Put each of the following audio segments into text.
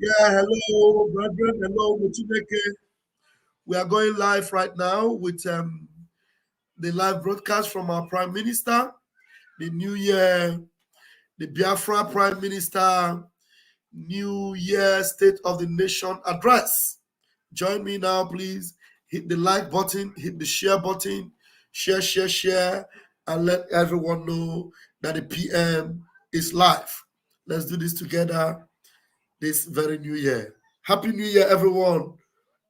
Yeah, hello, brethren. Hello, Mutuneke. We are going live right now with the live broadcast from our Prime Minister, the New Year, the Biafra Prime Minister, New Year State of the Nation address. Join me now, please. Hit the like button, hit the share button, share, and let everyone know that the PM is live. Let's do this together this very new year. Happy New Year, everyone.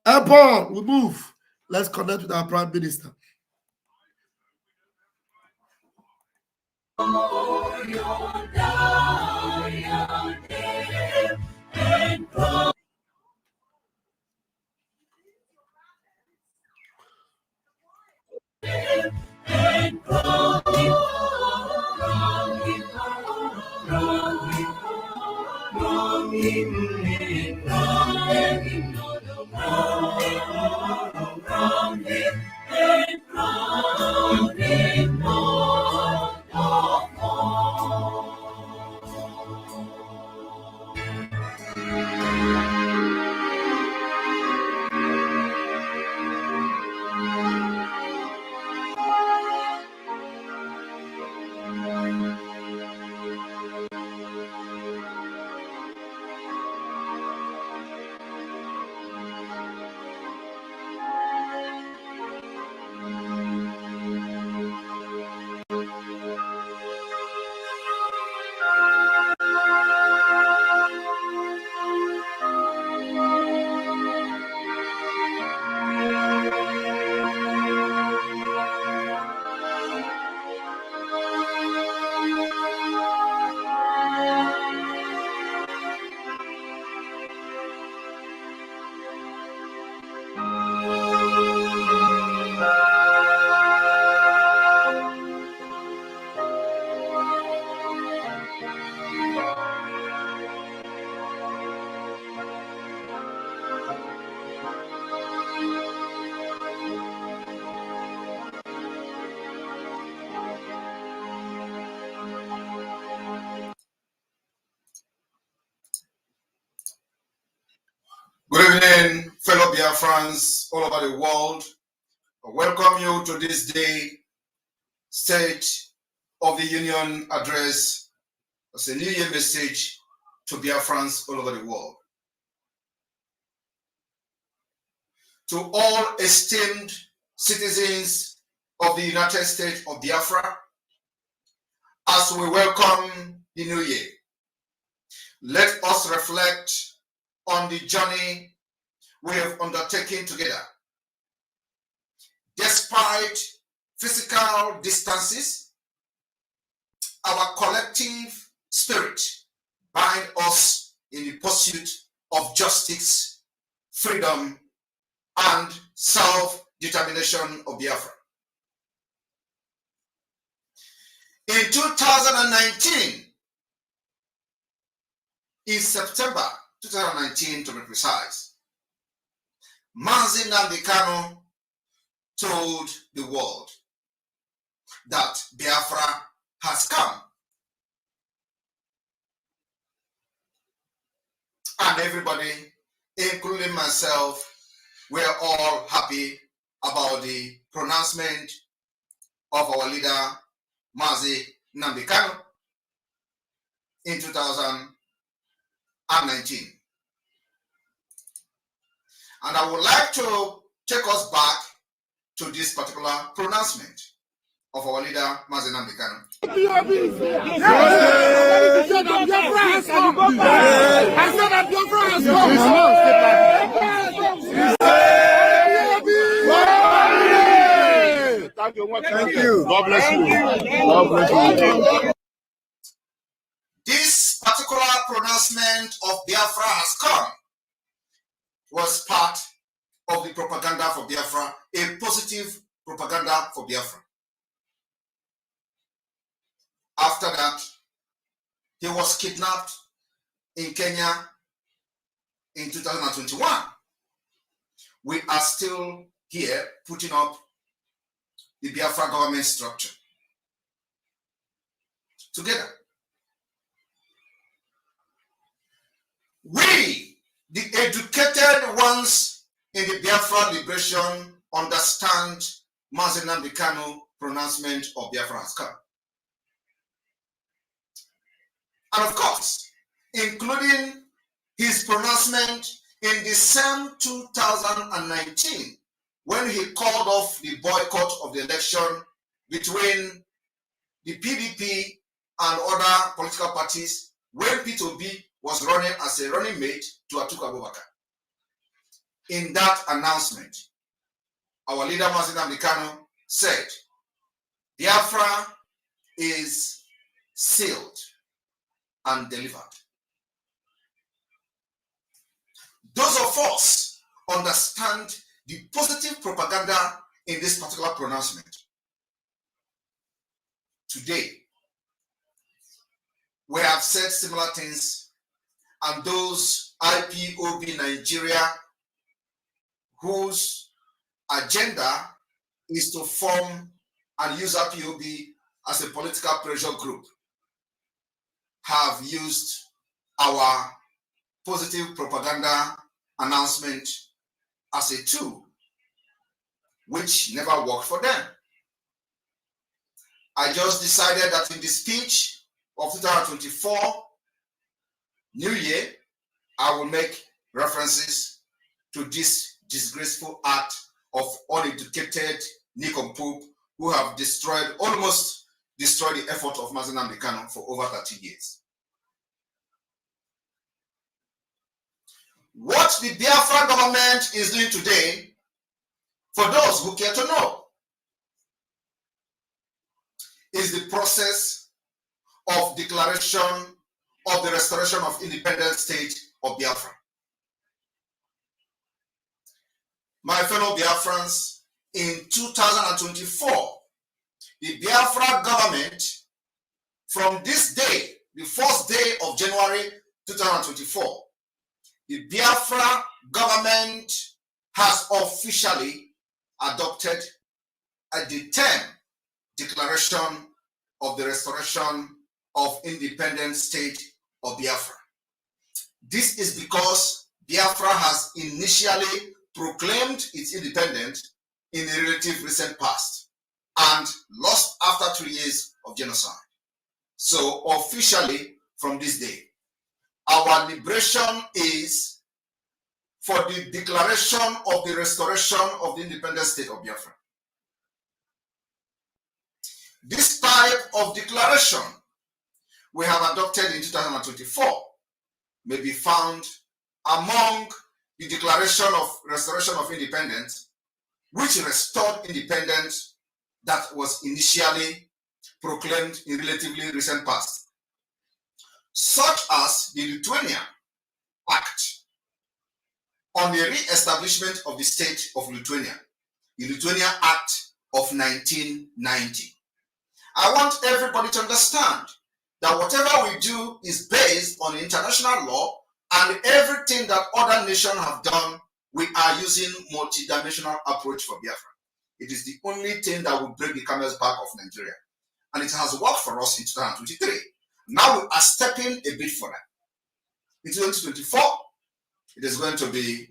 Airborne, we move. Let's connect with our Prime Minister. Good evening, fellow Biafrans all over the world. I welcome you to this day, State of the Union address as a New Year message to Biafrans all over the world. To all esteemed citizens of the United States of Biafra, as we welcome the New Year, let us reflect on the journey we have undertaken together. Despite physical distances, our collective spirit binds us in the pursuit of justice, freedom, and self-determination of Biafra. In 2019, in September 2019 to be precise, Mazi Nnamdi Kanu told the world that Biafra has come. And everybody, including myself, we're all happy about the pronouncement of our leader, Mazi Nnamdi Kanu, in 2019. And I would like to take us back to this particular pronouncement of our leader, Mazi Nnamdi Kanu. Thank you. God bless you. God bless you. This particular pronouncement of Biafra has come was part of the propaganda for Biafra, a positive propaganda for Biafra. After that, he was kidnapped in Kenya in 2021. We are still here putting up the Biafra government structure together. We Educated ones in the Biafra liberation understand Mazi Nnamdi Kanu pronouncement of Biafra has come. And of course, including his pronouncement in the same 2019, when he called off the boycott of the election between the PDP and other political parties, when Peter Obi was running as a running mate to Atiku Abubakar. In that announcement, our leader Mazi Nnamdi Kanu said, Biafra is sealed and delivered. Those of us understand the positive propaganda in this particular pronouncement. Today, we have said similar things, and those IPOB Nigeria whose agenda is to form and use IPOB as a political pressure group have used our positive propaganda announcement as a tool which never worked for them. I just decided that in the speech of 2024 New Year, I will make references to this disgraceful act of uneducated nincompoop who have almost destroyed the effort of Mazi Nnamdi Kanu for over 30 years. What the Biafra government is doing today, for those who care to know, is the process of declaration of the restoration of independent state of Biafra. My fellow Biafrans, in 2024, the Biafra government, from this day, the first day of January 2024, the Biafra government has officially adopted the 10th declaration of the restoration of independent state of Biafra. This is because Biafra has initially proclaimed its independence in the relative recent past and lost after 2 years of genocide. So officially from this day, our liberation is for the declaration of the restoration of the independent state of Biafra. This type of declaration we have adopted in 2024 may be found among the Declaration of Restoration of Independence, which restored independence that was initially proclaimed in relatively recent past, such as the Lithuania Act on the re-establishment of the state of Lithuania, the Lithuania Act of 1990. I want everybody to understand that whatever we do is based on international law, and everything that other nations have done, we are using multidimensional approach for Biafra. It is the only thing that will break the camel's back of Nigeria. And it has worked for us in 2023. Now we are stepping a bit further. In 2024, it is going to be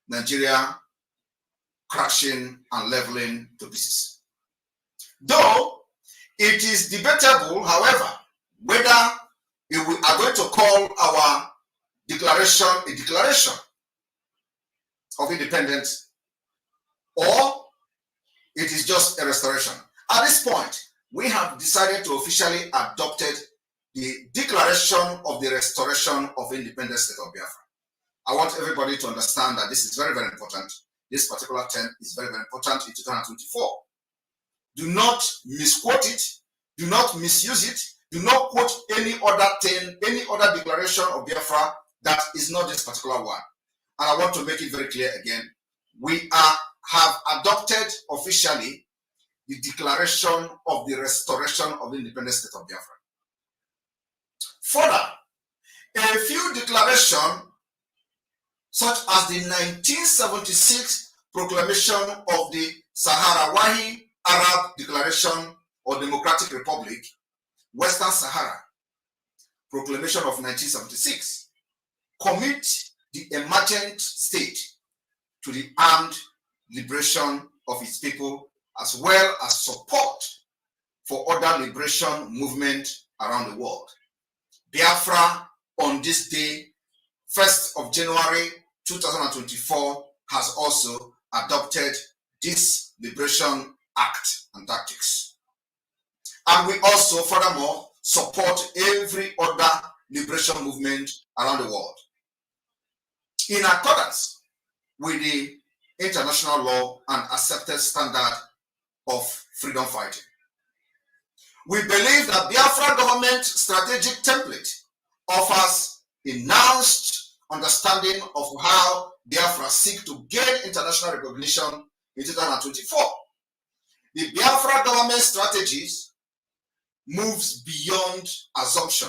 Nigeria crashing and leveling to pieces. Though it is debatable, however, whether we are going to call our declaration a declaration of independence or it is just a restoration. At this point, we have decided to officially adopt the declaration of the restoration of independent state of Biafra. I want everybody to understand that this is very, very important. This particular term is very, very important in 2024. Do not misquote it. Do not misuse it. Do not quote any other thing, any other declaration of Biafra that is not this particular one. And I want to make it very clear again. We have adopted officially the declaration of the restoration of the independent state of Biafra. Further, a few declarations, such as the 1976 proclamation of the Sahrawi Arab Declaration or Democratic Republic, Western Sahara, proclamation of 1976, commit the emergent state to the armed liberation of its people, as well as support for other liberation movements around the world. Biafra on this day, 1st of January 2024, has also adopted this liberation act and tactics. And we also, furthermore, support every other liberation movement around the world in accordance with the international law and accepted standard of freedom fighting. We believe that Biafra government strategic template offers a nuanced understanding of how Biafra seek to gain international recognition in 2024. The Biafra government strategies moves beyond assumption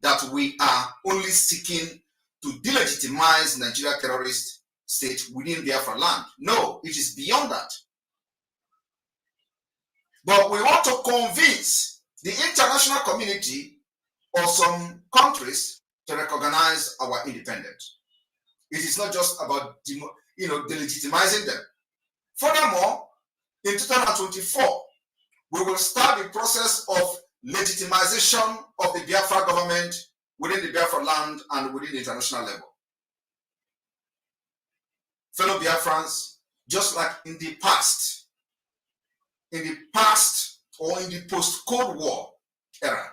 that we are only seeking to delegitimize Nigeria terrorist state within Biafra land. No, it is beyond that. But we want to convince the international community or some countries to recognize our independence. It is not just about delegitimizing them. Furthermore, in 2024, we will start the process of legitimization of the Biafra government within the Biafra land and within the international level. Fellow Biafrans, just like in the past or in the post-Cold War era,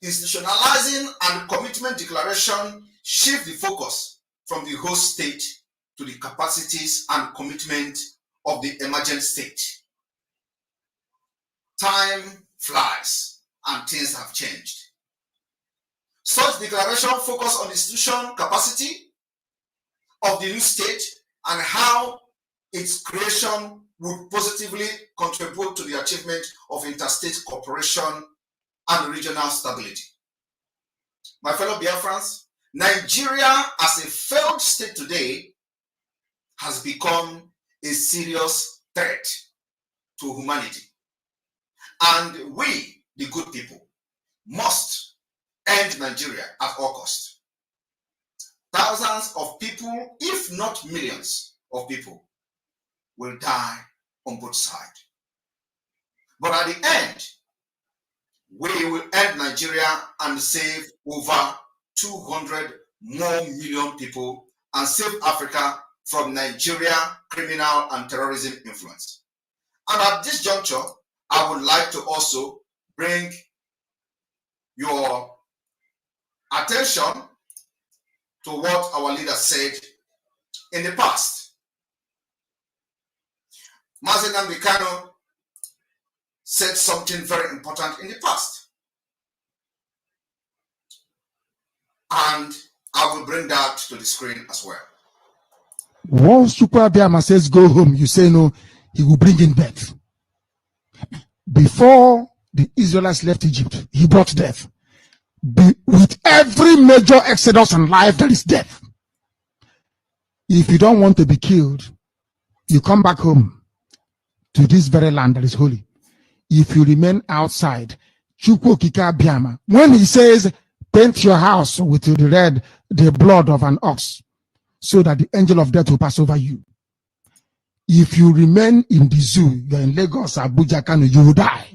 institutionalizing and commitment declaration shift the focus from the host state to the capacities and commitment of the emergent state. Time flies and things have changed. Such declaration focus on the institution capacity of the new state and how its creation would positively contribute to the achievement of interstate cooperation and regional stability. My fellow Biafrans, Nigeria as a failed state today has become a serious threat to humanity. And we, the good people, must end Nigeria at all costs. Thousands of people, if not millions of people, will die on both sides. But at the end, we will end Nigeria and save over 200 more million people and save Africa from Nigeria criminal and terrorism influence. And at this juncture, I would like to also bring your attention to what our leader said in the past. Mazi Nnamdi Kanu said something very important in the past. And I will bring that to the screen as well. Once Super Biama says go home, you say no, he will bring in death. Before the Israelites left Egypt, he brought death. With every major exodus in life, there is death. If you don't want to be killed, you come back home to this very land that is holy. If you remain outside, when he says, paint your house with the blood of an ox, so that the angel of death will pass over you. If you remain in the zoo, you're in Lagos, Abuja, Kano, you will die.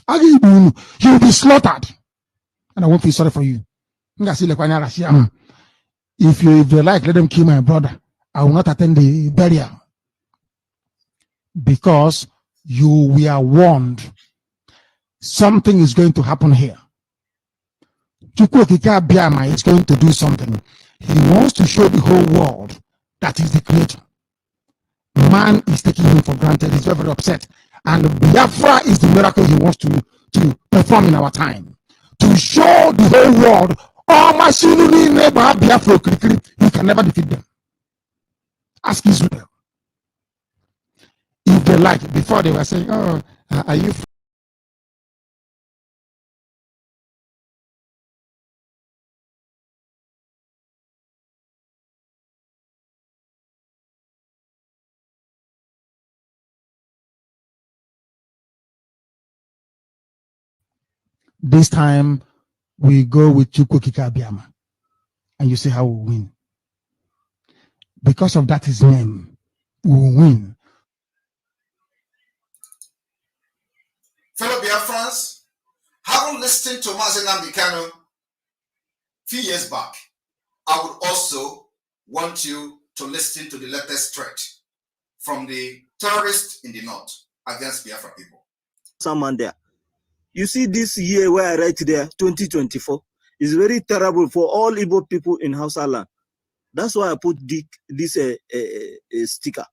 You will be slaughtered. And I won't feel sorry for you. If they like, let them kill my brother. I will not attend the burial. Because you were warned. Something is going to happen here. Chukwuokike Abiama is going to do something. He wants to show the whole world that he's the creator. Man is taking him for granted. He's very, very upset. And Biafra is the miracle he wants to perform in our time. To show the whole world, oh, my son, neighbor, Biafra, you can never defeat them. Ask Israel. If they like, before they were saying, oh, are you this time we go with Chukwuokike Abiama and you see how we win. Because of that, his name will win. Fellow Biafrans, having listened to Mazen Nambikano a few years back, I would also want you to listen to the latest threat from the terrorists in the north against Biafra people. Someone there. You see this year where I write there, 2024, is very terrible for all Igbo people in Hausa land. That's why I put this sticker.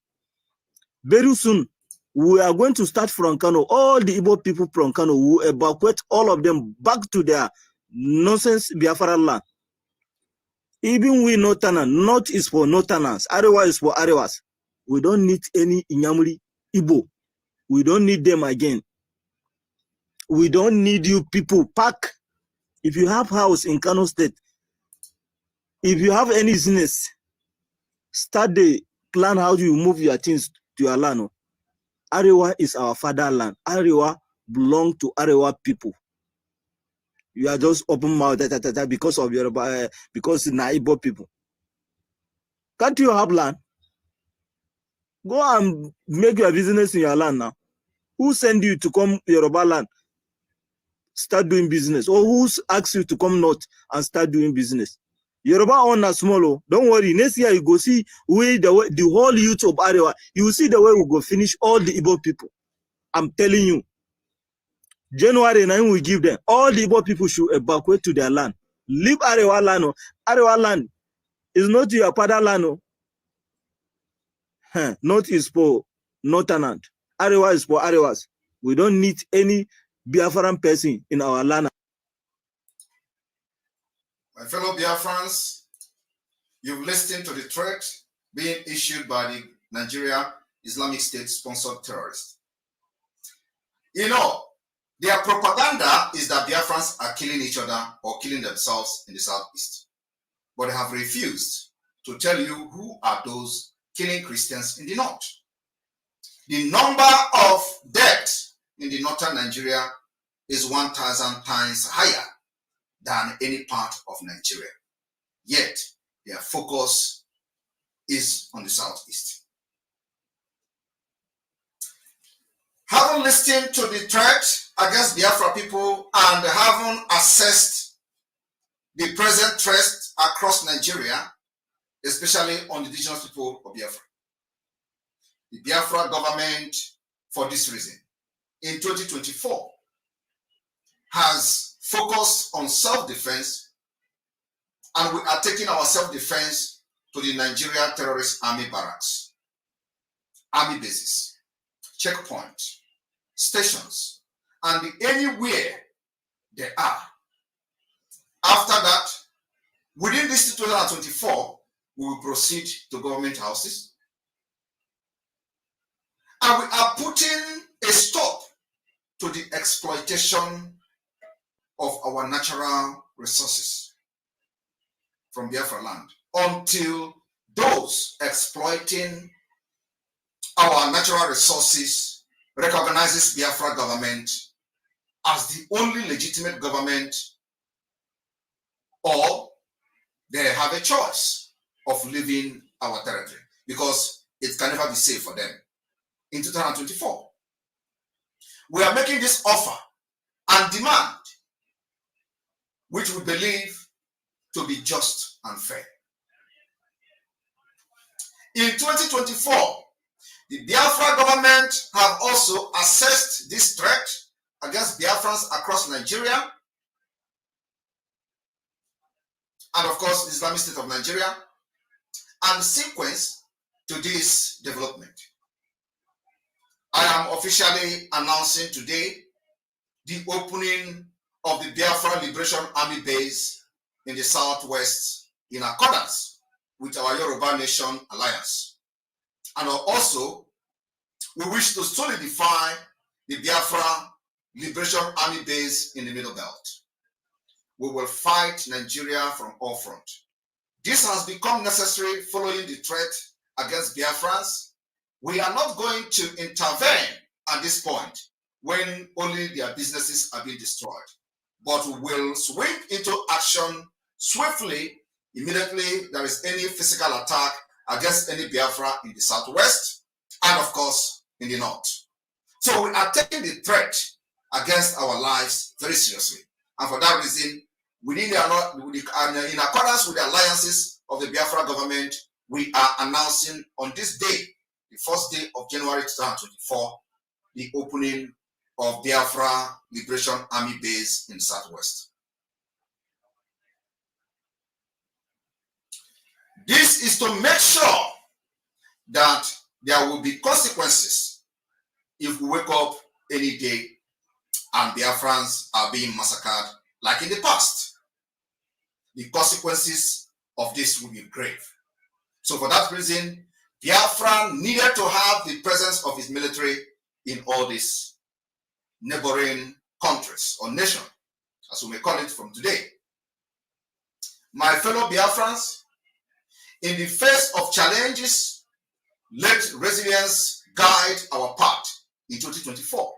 Very soon, we are going to start from Kano. All the Igbo people from Kano will evacuate all of them back to their nonsense Biafra land. Even we Northerners, North is for Northerners, Arewa is for Arewas. We don't need any Inyamuri Igbo. We don't need them again. We don't need you people. Pack. If you have house in Kano State, if you have any business, start the plan how do you move your things to your land. Arewa is our fatherland. Arewa belong to Arewa people. You are just open mouth because of your because Naibo people. Can't you have land? Go and make your business in your land now. Who send you to come Yoruba land? Start doing business, or who asks you to come north and start doing business? Yoruba on a small, don't worry. Next year you go see where the whole youth of Arewa. You will see the way we go finish all the Igbo people. I'm telling you. January 9 we give them all the Igbo people should evacuate to their land. Leave Arewa land. Arewa land is not your fatherland. North is for Northern. Arewa is for Arewas. We don't need any Biafran person in our land. My fellow Biafrans, you've listened to the threat being issued by the Nigeria Islamic State sponsored terrorists. You know, their propaganda is that Biafrans are killing each other or killing themselves in the southeast. But they have refused to tell you who are those killing Christians in the north. The number of deaths in the northern Nigeria is 1,000 times higher than any part of Nigeria. Yet, their focus is on the southeast. Having listened to the threat against Biafra people and having assessed the present threat across Nigeria, especially on the indigenous people of Biafra, the Biafra government, for this reason, in 2024, has focused on self-defense, and we are taking our self-defense to the Nigeria Terrorist Army barracks, army bases, checkpoints, stations, and anywhere they are. After that, within this 2024, we will proceed to government houses, and we are putting a stop to the exploitation of our natural resources from Biafra land until those exploiting our natural resources recognizes Biafra government as the only legitimate government, or they have a choice of leaving our territory, because it can never be safe for them. In 2024, we are making this offer and demand, which we believe to be just and fair. In 2024, the Biafra government have also assessed this threat against Biafrans across Nigeria, and of course the Islamic State of Nigeria, and sequence to this development. I am officially announcing today the opening of the Biafra Liberation Army base in the southwest in accordance with our Yoruba Nation Alliance. And also, we wish to solidify the Biafra Liberation Army base in the Middle Belt. We will fight Nigeria from all fronts. This has become necessary following the threat against Biafrans. We are not going to intervene at this point when only their businesses are being destroyed, but we will swing into action swiftly, immediately there is any physical attack against any Biafra in the southwest and, of course, in the north. So we are taking the threat against our lives very seriously. And for that reason, in accordance with the alliances of the Biafra government, we are announcing on this day, the first day of January 2024, the opening of Biafra Liberation Army base in the southwest. This is to make sure that there will be consequences if we wake up any day and Biafrans are being massacred like in the past. The consequences of this will be grave. So for that reason, Biafra needed to have the presence of his military in all these neighboring countries or nations, as we may call it from today. My fellow Biafrans, in the face of challenges, let resilience guide our path in 2024.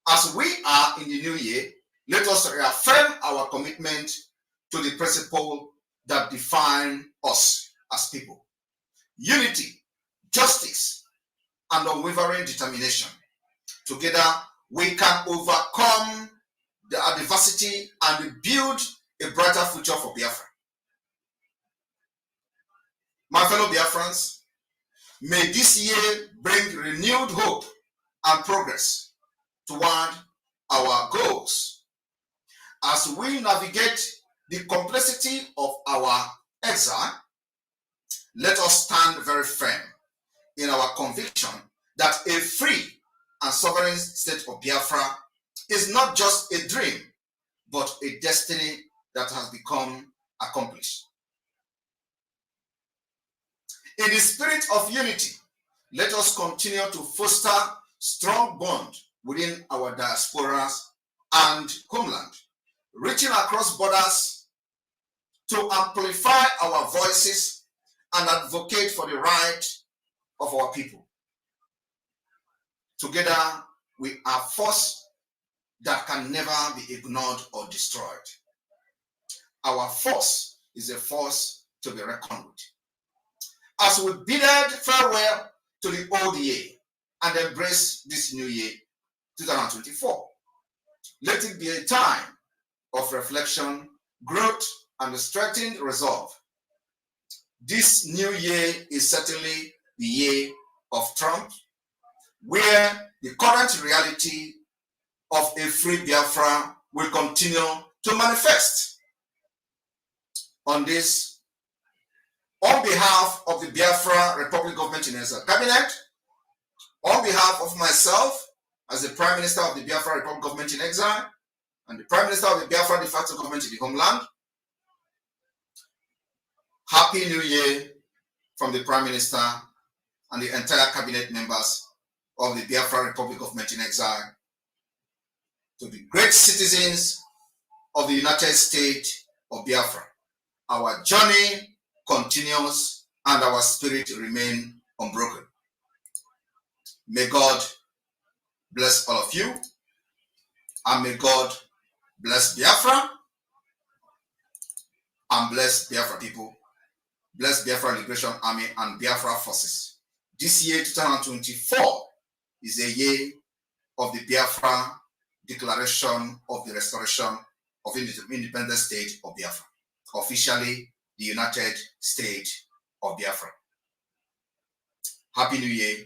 As we are in the new year, let us reaffirm our commitment to the principle that define us as people: unity, justice, and unwavering determination. Together, we can overcome the adversity and build a brighter future for Biafra. My fellow Biafrans, may this year bring renewed hope and progress toward our goals. As we navigate the complexity of our exile, let us stand very firm in our conviction that a free and sovereign state of Biafra is not just a dream, but a destiny that has become accomplished. In the spirit of unity, let us continue to foster strong bond within our diasporas and homeland, reaching across borders to amplify our voices and advocate for the right of our people. Together, we are a force that can never be ignored or destroyed. Our force is a force to be reckoned with. As we bidded farewell to the old year and embrace this new year, 2024, let it be a time of reflection, growth, and strengthened resolve. This new year is certainly the year of Trump, where the current reality of a free Biafra will continue to manifest. On this, on behalf of the Biafra Republic Government in Exile Cabinet, on behalf of myself as the Prime Minister of the Biafra Republic Government in Exile, and the Prime Minister of the Biafra de facto government in the homeland, Happy New Year from the Prime Minister and the entire cabinet members of the Biafra Republic Government in Exile to the great citizens of the United States of Biafra. Our journey continues and our spirit remain unbroken. May God bless all of you, and may God bless Biafra and bless Biafra people, bless Biafra Liberation Army and Biafra forces. This year, 2024, is a year of the Biafra Declaration of the Restoration of Independent State of Biafra, officially the United States of Biafra. Happy New Year.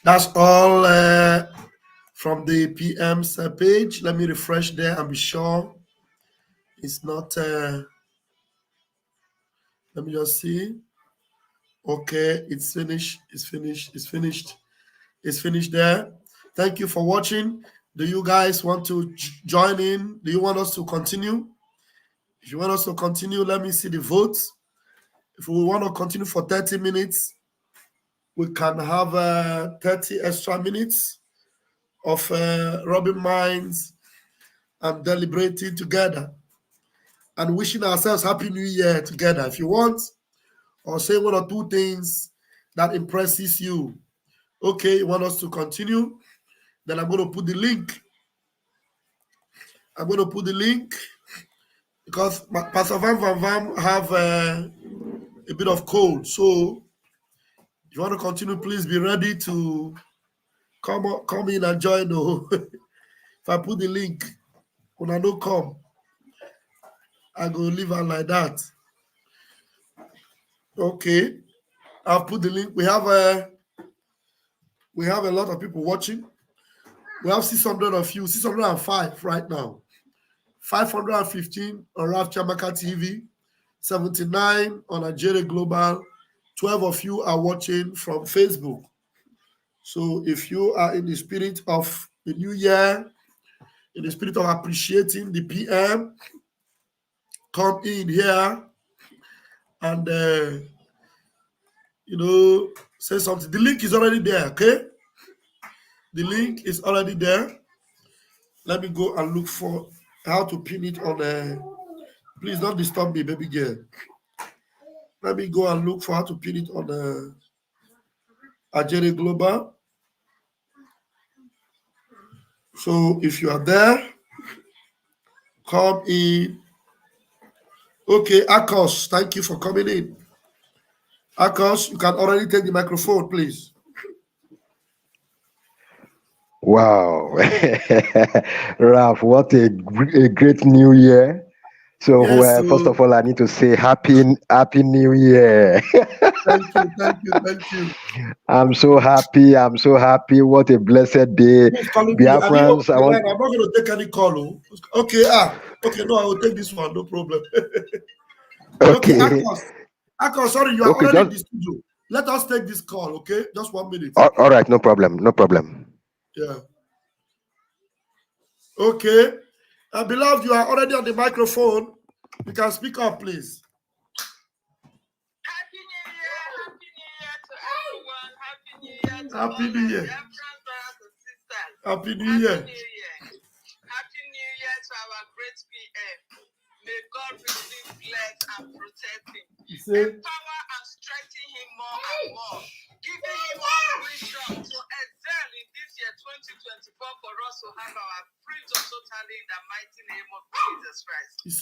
That's all from the PM's page. Let me refresh there and be sure it's not. Let me just see. Okay, it's finished. It's finished. It's finished. It's finished there. Thank you for watching. Do you guys want to join in? Do you want us to continue? If you want us to continue, let me see the votes. If we want to continue for 30 minutes, we can have 30 extra minutes of rubbing minds and deliberating together and wishing ourselves Happy New Year together. If you want, or say one or two things that impresses you. Okay, you want us to continue? Then I'm going to put the link. I'm going to put the link because Pastor Van have a bit of cold. So if you want to continue, please be ready to come in and join. If I put the link, when I don't come, I go leave her like that. Okay, I'll put the link. We have a lot of people watching. We have 600 of you, 605 right now. 515 on Raf Chamaka TV, 79 on Nigeria Global. 12 of you are watching from Facebook. So if you are in the spirit of the new year, in the spirit of appreciating the PM, come in here and say something. The link is already there, okay? The link is already there. Let me go and look for how to pin it on please don't disturb me, baby girl. Let me go and look for how to pin it on Ajere Global. So if you are there, come in. Okay, Akos, thank you for coming in. Akos, you can already take the microphone, please. Wow. Ralph, what a great new year. So, Yes, first of all, I need to say happy new year. Thank you. I'm so happy. What a blessed day. Who's calling me? Are you Biafrans, I'm not going to take any call. Okay, okay, no, I will take this one, no problem. Okay, Akos, sorry, you are already in the studio. Let us take this call, okay? Just 1 minute. All right, no problem. Yeah. Okay. Beloved, you are already on the microphone. You can speak up, please. Happy New Year to everyone. Happy New Year to Happy all New Year. Biafran brothers and sisters. Happy New Year. Happy New Year to our great PM. May God richly bless and protect him. Empower and strengthen him more and more. Giving him all wisdom to excel in this year 2024 for us to have our freedom totally in the mighty name of Jesus Christ.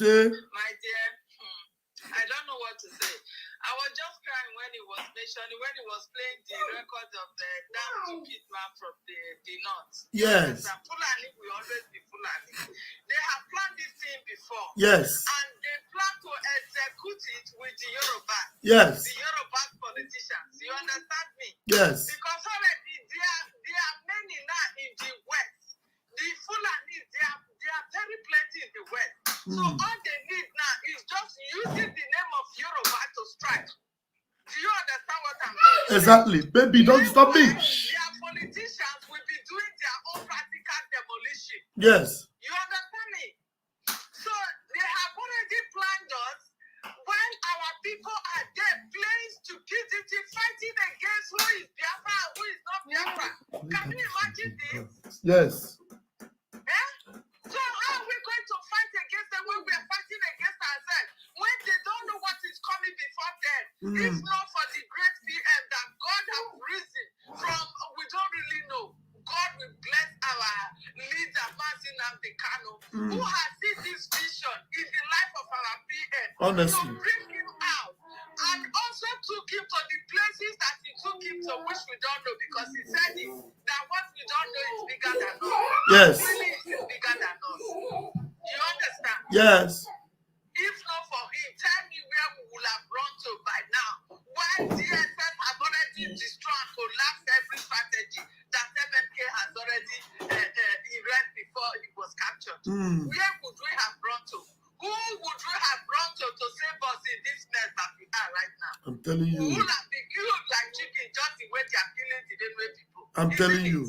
My dear, I don't know what to say. I was just crying when he was mentioning, when he was playing the record of the damn stupid man from the north. Yes. Fulani will always be Fulani. They have planned this thing before. Yes. And they plan to execute it with the Yoruba. Yes. The Yoruba politicians. You understand me? Yes. Because already there are many now in the West. The Fulani, they are very plenty in the West. So all they need now is just using the name of Yoruba to strike. Do you understand what I'm saying? Exactly. Baby, don't stop me. Their politicians will be doing their own practical demolition. Yes. You understand me? So they have already planned us when our people are there playing stupidity, fighting against who is Biafra and who is not Biafra. Can you imagine this? Yes. So how are we going to fight against them when we are fighting against ourselves? When they don't know what is coming before them? If not for the great PM that God has risen from, we don't really know. God will bless our leader, Mazin Amdekano, who has seen this vision in the life of our PM. Honestly. To bring him out. And also took him to the places that he took him to, which we don't know, because he said it, that what we don't know is bigger than us. Yes. Really is bigger than us. You understand? Yes. If not for him, tell me where we would have run to by now. When DSS have already destroyed and collapsed every strategy. he was captured? Where would we have run to? Who would we have run to save us in this mess that we are right now? I'm telling you. We would have been killed like chicken just the way they are killing the Denwe people. I'm telling you.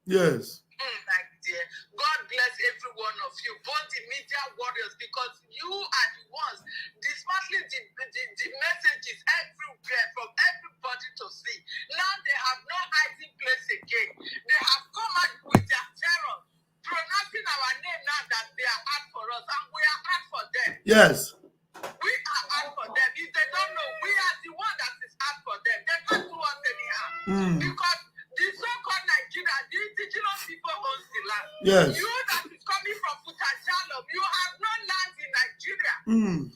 Yes. My dear, God bless every one of you, both the media warriors, because you are the ones dismantling the messages everywhere from everybody to see. Now they have no hiding place again. They have come out with their terror, pronouncing our name now that they are out for us, and we are out for them. Yes. We are out for them. If they don't know, we are the one that is out for them. They can't do us anyhow. Because the so-called Nigeria, the indigenous people owns the land. Yes. You that is coming from Futajalom, you have no land in Nigeria.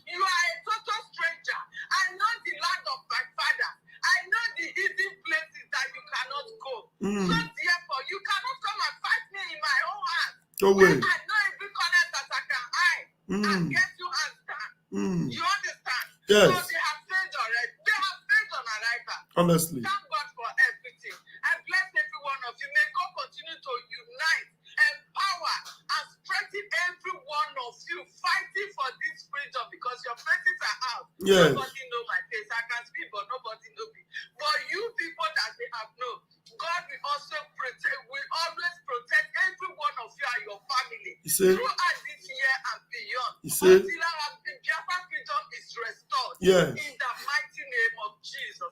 You are a total stranger. I know the land of my father. I know the hidden places that you cannot go. So therefore, you cannot come and fight me in my own house. No way. I know every corner that I can hide and get you and stand. You understand? Yes. So they have failed already. They have failed on arrival. Honestly. Thank God for everything. I bless every one of you. May God continue to unite, empower, and strengthen every one of you fighting for this freedom, because your faces are out. Yes. Nobody know my face. I can speak, but nobody know me. But you people that they have known, God will also protect, will always protect every one of you and your family throughout this year and beyond. Until our Biafra freedom is restored. Yes. In the mighty name of Jesus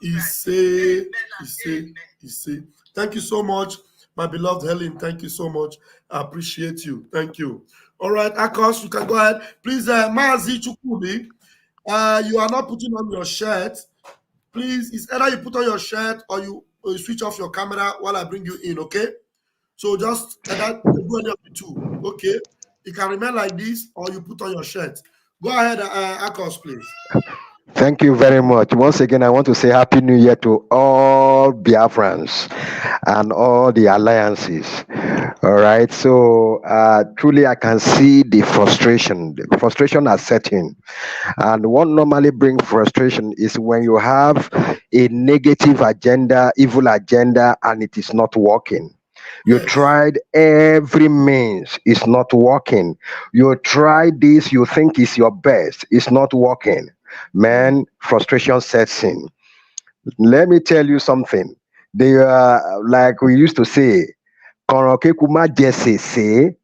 Christ. Thank you so much, my beloved Helen. Thank you so much. I appreciate you. Thank you. All right, Akos, you can go ahead. Please, Mazi Chukudi, you are not putting on your shirt. Please, it's either you put on your shirt or you switch off your camera while I bring you in, okay? So just do any of the two, okay? You can remain like this or you put on your shirt. Go ahead, Akos, please. Thank you very much. Once again, I want to say Happy New Year to all Biafrans and all the alliances. All right. So truly, I can see the frustration. The frustration has set in. And what normally brings frustration is when you have a negative agenda, evil agenda, and it is not working. You tried every means, it's not working. You tried this, you think it's your best, it's not working. Man, frustration sets in. Let me tell you something. They are like we used to say, "Koroke kuma jese se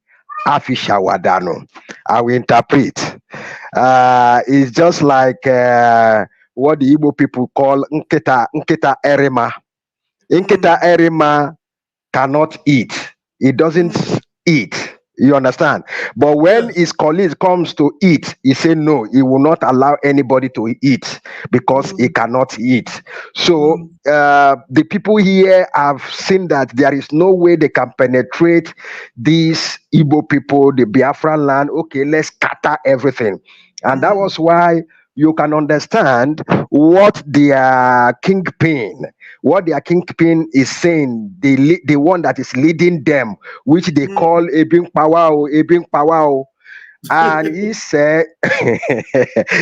afishawadano." I will interpret. It's just like what the Igbo people call nketa erima. Nketa erima cannot eat. It doesn't eat. You understand? But when his colleague comes to eat, he say no, he will not allow anybody to eat because he cannot eat. So the people here have seen that there is no way they can penetrate these Igbo people, the Biafra land. Okay, let's scatter everything. And that was why you can understand what their kingpin is saying, the one that is leading them, which they call Ebing Pawao. And he said,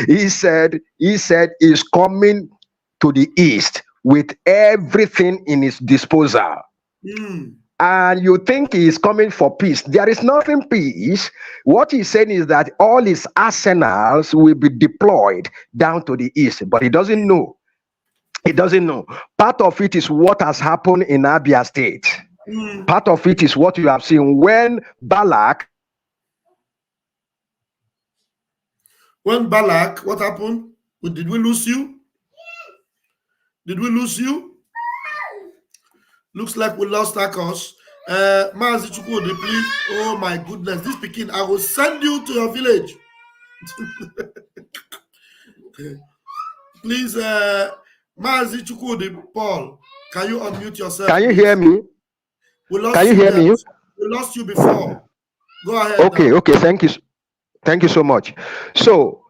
he's coming to the east with everything in his disposal. And you think he is coming for peace. There is nothing peace. What he's saying is that all his arsenals will be deployed down to the east, but he doesn't know. He doesn't know. Part of it is what has happened in Abia State. Part of it is what you have seen when Balak. When Balak, what happened? Did we lose you? Did we lose you? Looks like we lost Akos. Mazi Chukwudi, please. Oh my goodness, this Pekin, I will send you to your village. Please, Mazi Chukwudi, Paul, can you unmute yourself? Can you hear me? Can you hear me? We lost you before. Go ahead. Okay, now. okay, thank you. Thank you so much. So,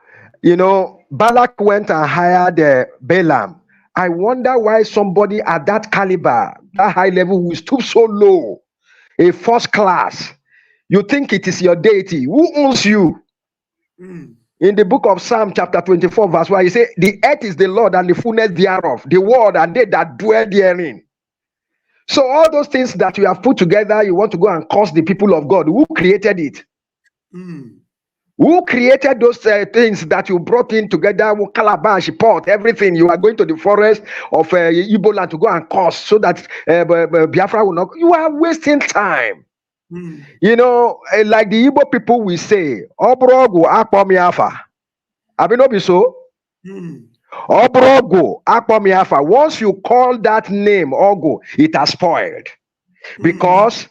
Balak went and hired Balaam. I wonder why somebody at that caliber, that high level, will stoop so low, a first class. You think it is your deity. Who owns you? In the book of Psalm chapter 24, verse 1, he says, the earth is the Lord and the fullness thereof, the world and they that dwell therein. So all those things that you have put together, you want to go and curse the people of God. Who created it? Who created those things that you brought in together? Calabash, pot, everything. You are going to the forest of Igbo land to go and curse so that Biafra will not. You are wasting time. You know, like the Igbo people will say, Obrogo akpomiafa. Abinobi so. Obrogo akpomiafa. Once you call that name Ogo, it has spoiled. Because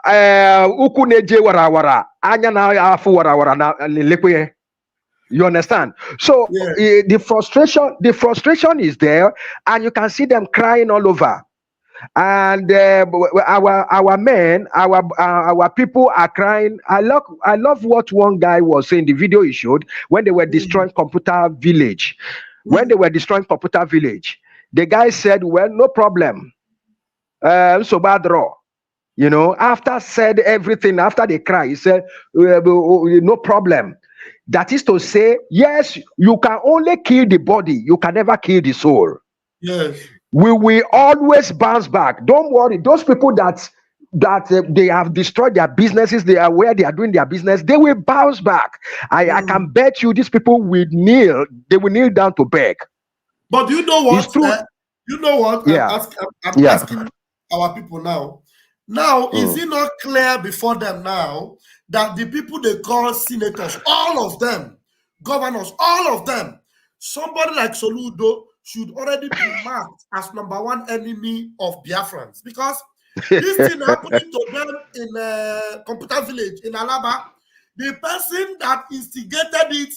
ukuneje warawara anya na afu warawara na lekwe. You understand? So the frustration is there, and you can see them crying all over. And our men, our people are crying. I love what one guy was saying. The video he showed when they were destroying Computer Village. When they were destroying Computer Village, the guy said, "Well, no problem. So bad draw." You know, after said everything, after they cry, he said, "No problem." That is to say, yes, you can only kill the body, you can never kill the soul. Yes. We will always bounce back. Don't worry. Those people that they have destroyed their businesses, they are where they are doing their business, they will bounce back. I can bet you these people will kneel. They will kneel down to beg. But you know what? It's true. You know what? Yeah. I'm asking our people now. Now, is it not clear before them now that the people they call senators, all of them, governors, all of them, somebody like Soludo should already be marked as #1 enemy of Biafrans? Because this thing happening to them in Computer Village in Alaba, the person that instigated it,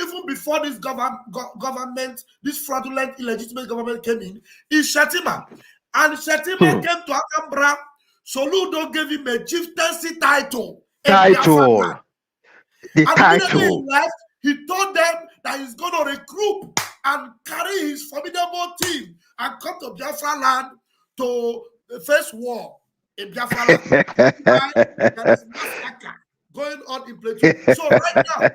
even before this government, this fraudulent, illegitimate government came in, is Shetima. And Shetima came to Akambra. Soludo gave him a chieftaincy title. The title. Immediately he left, he told them that he's going to recruit and carry his formidable team and come to Biafra land to face war in Biafra land. There is massacre going on in Plateau. So right now,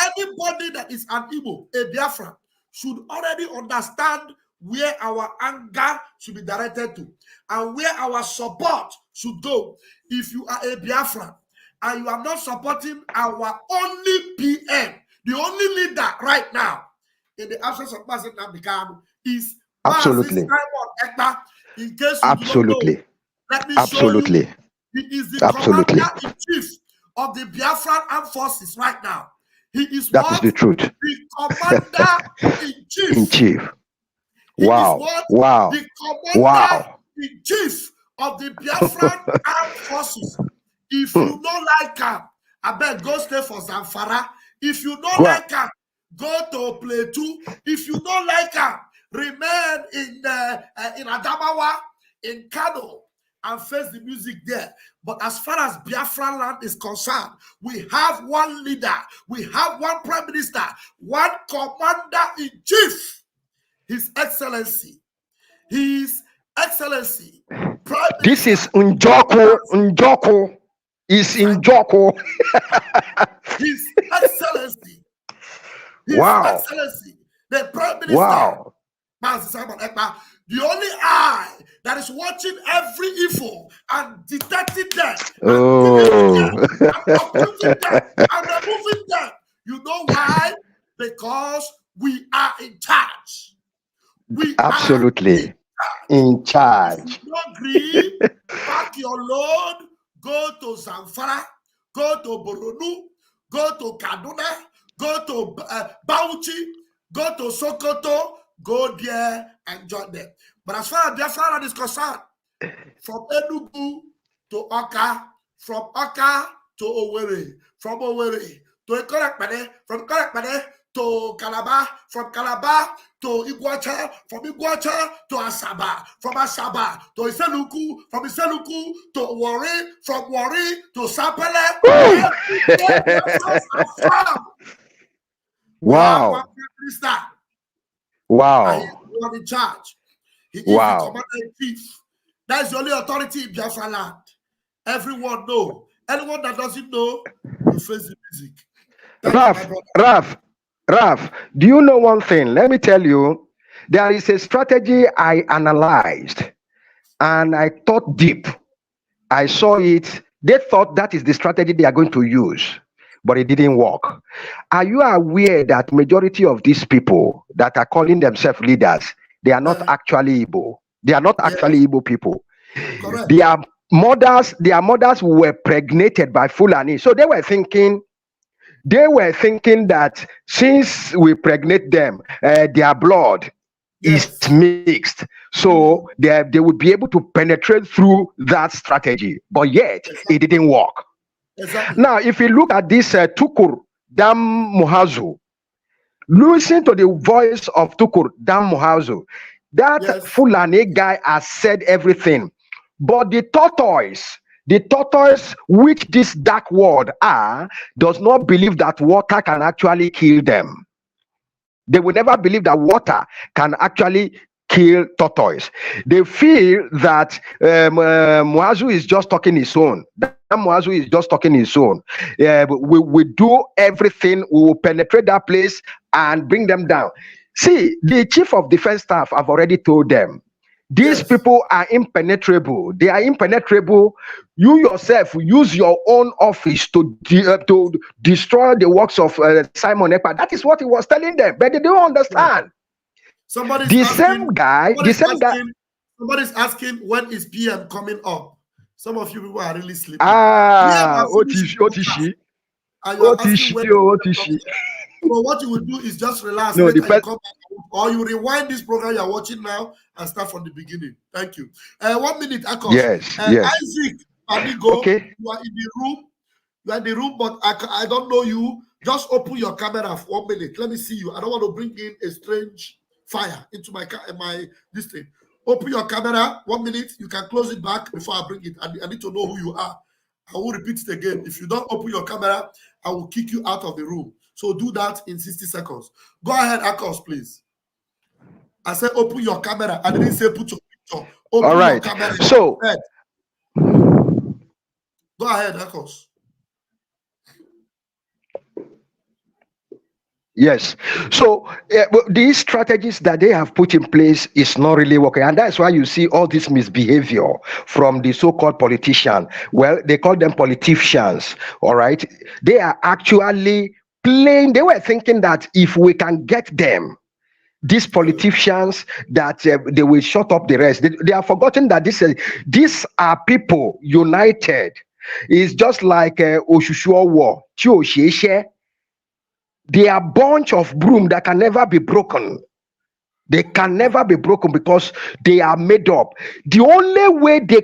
anybody that is an Igbo, a Biafra, should already understand where our anger should be directed to and where our support should go. If you are a Biafran and you are not supporting our only PM, the only leader right now in the absence of President Nambikanu is absolutely Simon Ekpa. In case you absolutely don't know, let me absolutely show you. He is the commander-in-chief of the Biafran Armed Forces right now. He is the truth. The commander-in-chief. In chief. Wow. The commander-in-chief of the Biafran Armed Forces. If you don't like him, I bet go stay for Zamfara. If you don't like him, go to Plateau. If you don't like him, remain in Adamawa, in Kano, and face the music there. But as far as Biafran land is concerned, we have one leader, we have one prime minister, one commander-in-chief. His Excellency. His Excellency. This is Njoko. Njoko is Njoko. His Excellency. His Excellency. The Prime Minister. Wow. The only eye that is watching every evil and detecting them. And uprooting them and removing them. You know why? Because we are in charge. We absolutely in charge. If you don't agree, pack your load, go to Zamfara, go to Boronu, go to Kaduna, go to Bauchi, go to Sokoto, go there and join them. But as far as Biafra is concerned, from Enugu to Oka, from Oka to Owerri, from Owerri to Ikorekpane, from Ikorekpane to Calabar, from Calabar to Iguacha, from Iguacha to Asaba, from Asaba to Iseluku, from Iseluku to Warri, from Warri to Sapele. Wow. Wow. And he's not in charge. He is the commander-in-chief. That is the only authority in Biafra land. Everyone knows. Anyone that doesn't know, you face the music. Raf, do you know one thing? Let me tell you, there is a strategy I analyzed. and I thought deep. I saw it. They thought that is the strategy they are going to use, but it didn't work. Are you aware that majority of these people that are calling themselves leaders, they are not actually Igbo? They are not actually Igbo people. Correct. Their mothers were pregnated by Fulani, so they were thinking that since we pregnate them, their blood is mixed, so they would be able to penetrate through that strategy, but yet it didn't work. Exactly. Now, if you look at this Tukur Dam Muhazu, listen to the voice of Tukur Dam Muhazu. That Fulani guy has said everything, but the tortoise which this dark world are, does not believe that water can actually kill them. They will never believe that water can actually kill tortoise. They feel that Muazu is just talking his own. Muazu is just talking his own. We do everything. We will penetrate that place and bring them down. See, the chief of defense staff have already told them, these people are impenetrable. They are impenetrable. You yourself use your own office to destroy the works of Simon Ekpa. That is what he was telling them, but they don't understand. Somebody's asking when is PM coming up. Some of you people are really sleeping. Otishi. So what you will do is just relax, or you rewind this program you're watching now and start from the beginning. Thank you. 1 minute, Akos. Yes. Isaac, Amigo, okay. You are in the room. You are in the room, but I don't know you. Just open your camera for 1 minute. Let me see you. I don't want to bring in a strange fire into my this thing. Open your camera 1 minute. You can close it back before I bring it. I need to know who you are. I will repeat it again. If you don't open your camera, I will kick you out of the room. So do that in 60 seconds. Go ahead, Akos, please. I said open your camera. I didn't say put your picture. Open your camera. So go ahead, Akos. Yes. So these strategies that they have put in place is not really working. And that's why you see all this misbehavior from the so-called politician. Well, they call them politicians. All right. They are actually playing. They were thinking that if we can get them, these politicians, that they will shut up the rest. They are forgotten that these are people united. It's just like Oshushuo War. They are a bunch of broom that can never be broken. They can never be broken because they are made up. The only way the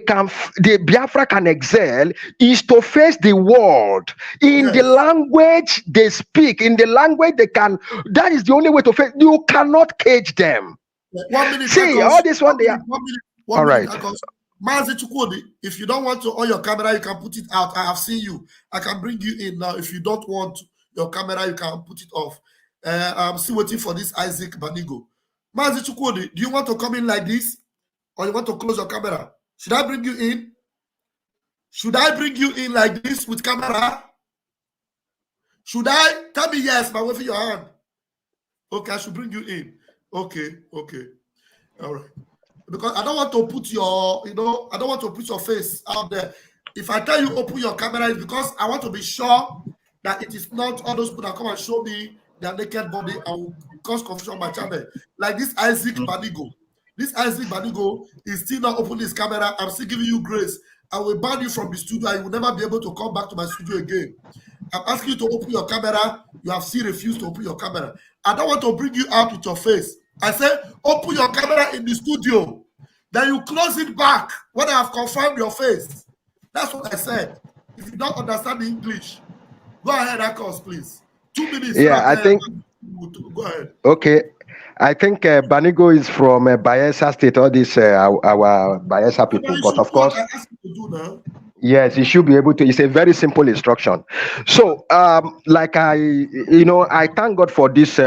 Biafra can excel is to face the world in the language they speak, in the language they can. That is the only way to face. You cannot cage them. 1 minute. See, all this one they are. All right. Mazi Chukwudi, if you don't want to on your camera, you can put it out. I have seen you. I can bring you in now. If you don't want your camera, you can put it off. I'm still waiting for this Isaac Banigo. Mazi Chukwudi, do you want to come in like this? Or you want to close your camera? Should I bring you in? Should I bring you in like this with camera? Should I? Tell me yes by waving your hand. Okay, I should bring you in. Okay. All right. Because I don't want to put your, I don't want to put your face out there. If I tell you open your camera, it's because I want to be sure that it is not all those people that come and show me their naked body and will cause confusion on my channel. Like this Isaac Banigo. This Isaac Banigo is still not opening his camera. I'm still giving you grace. I will ban you from the studio. I will never be able to come back to my studio again. I'm asking you to open your camera. You have still refused to open your camera. I don't want to bring you out with your face. I said, open your camera in the studio. Then you close it back when I have confirmed your face. That's what I said. If you don't understand the English, go ahead, Akos, please. 2 minutes. Yeah, I think. Go ahead. Okay. I think Banigo is from Bayelsa State, all these our Bayelsa people, but of course, yes, he should be able to. It's a very simple instruction. So, like I thank God for this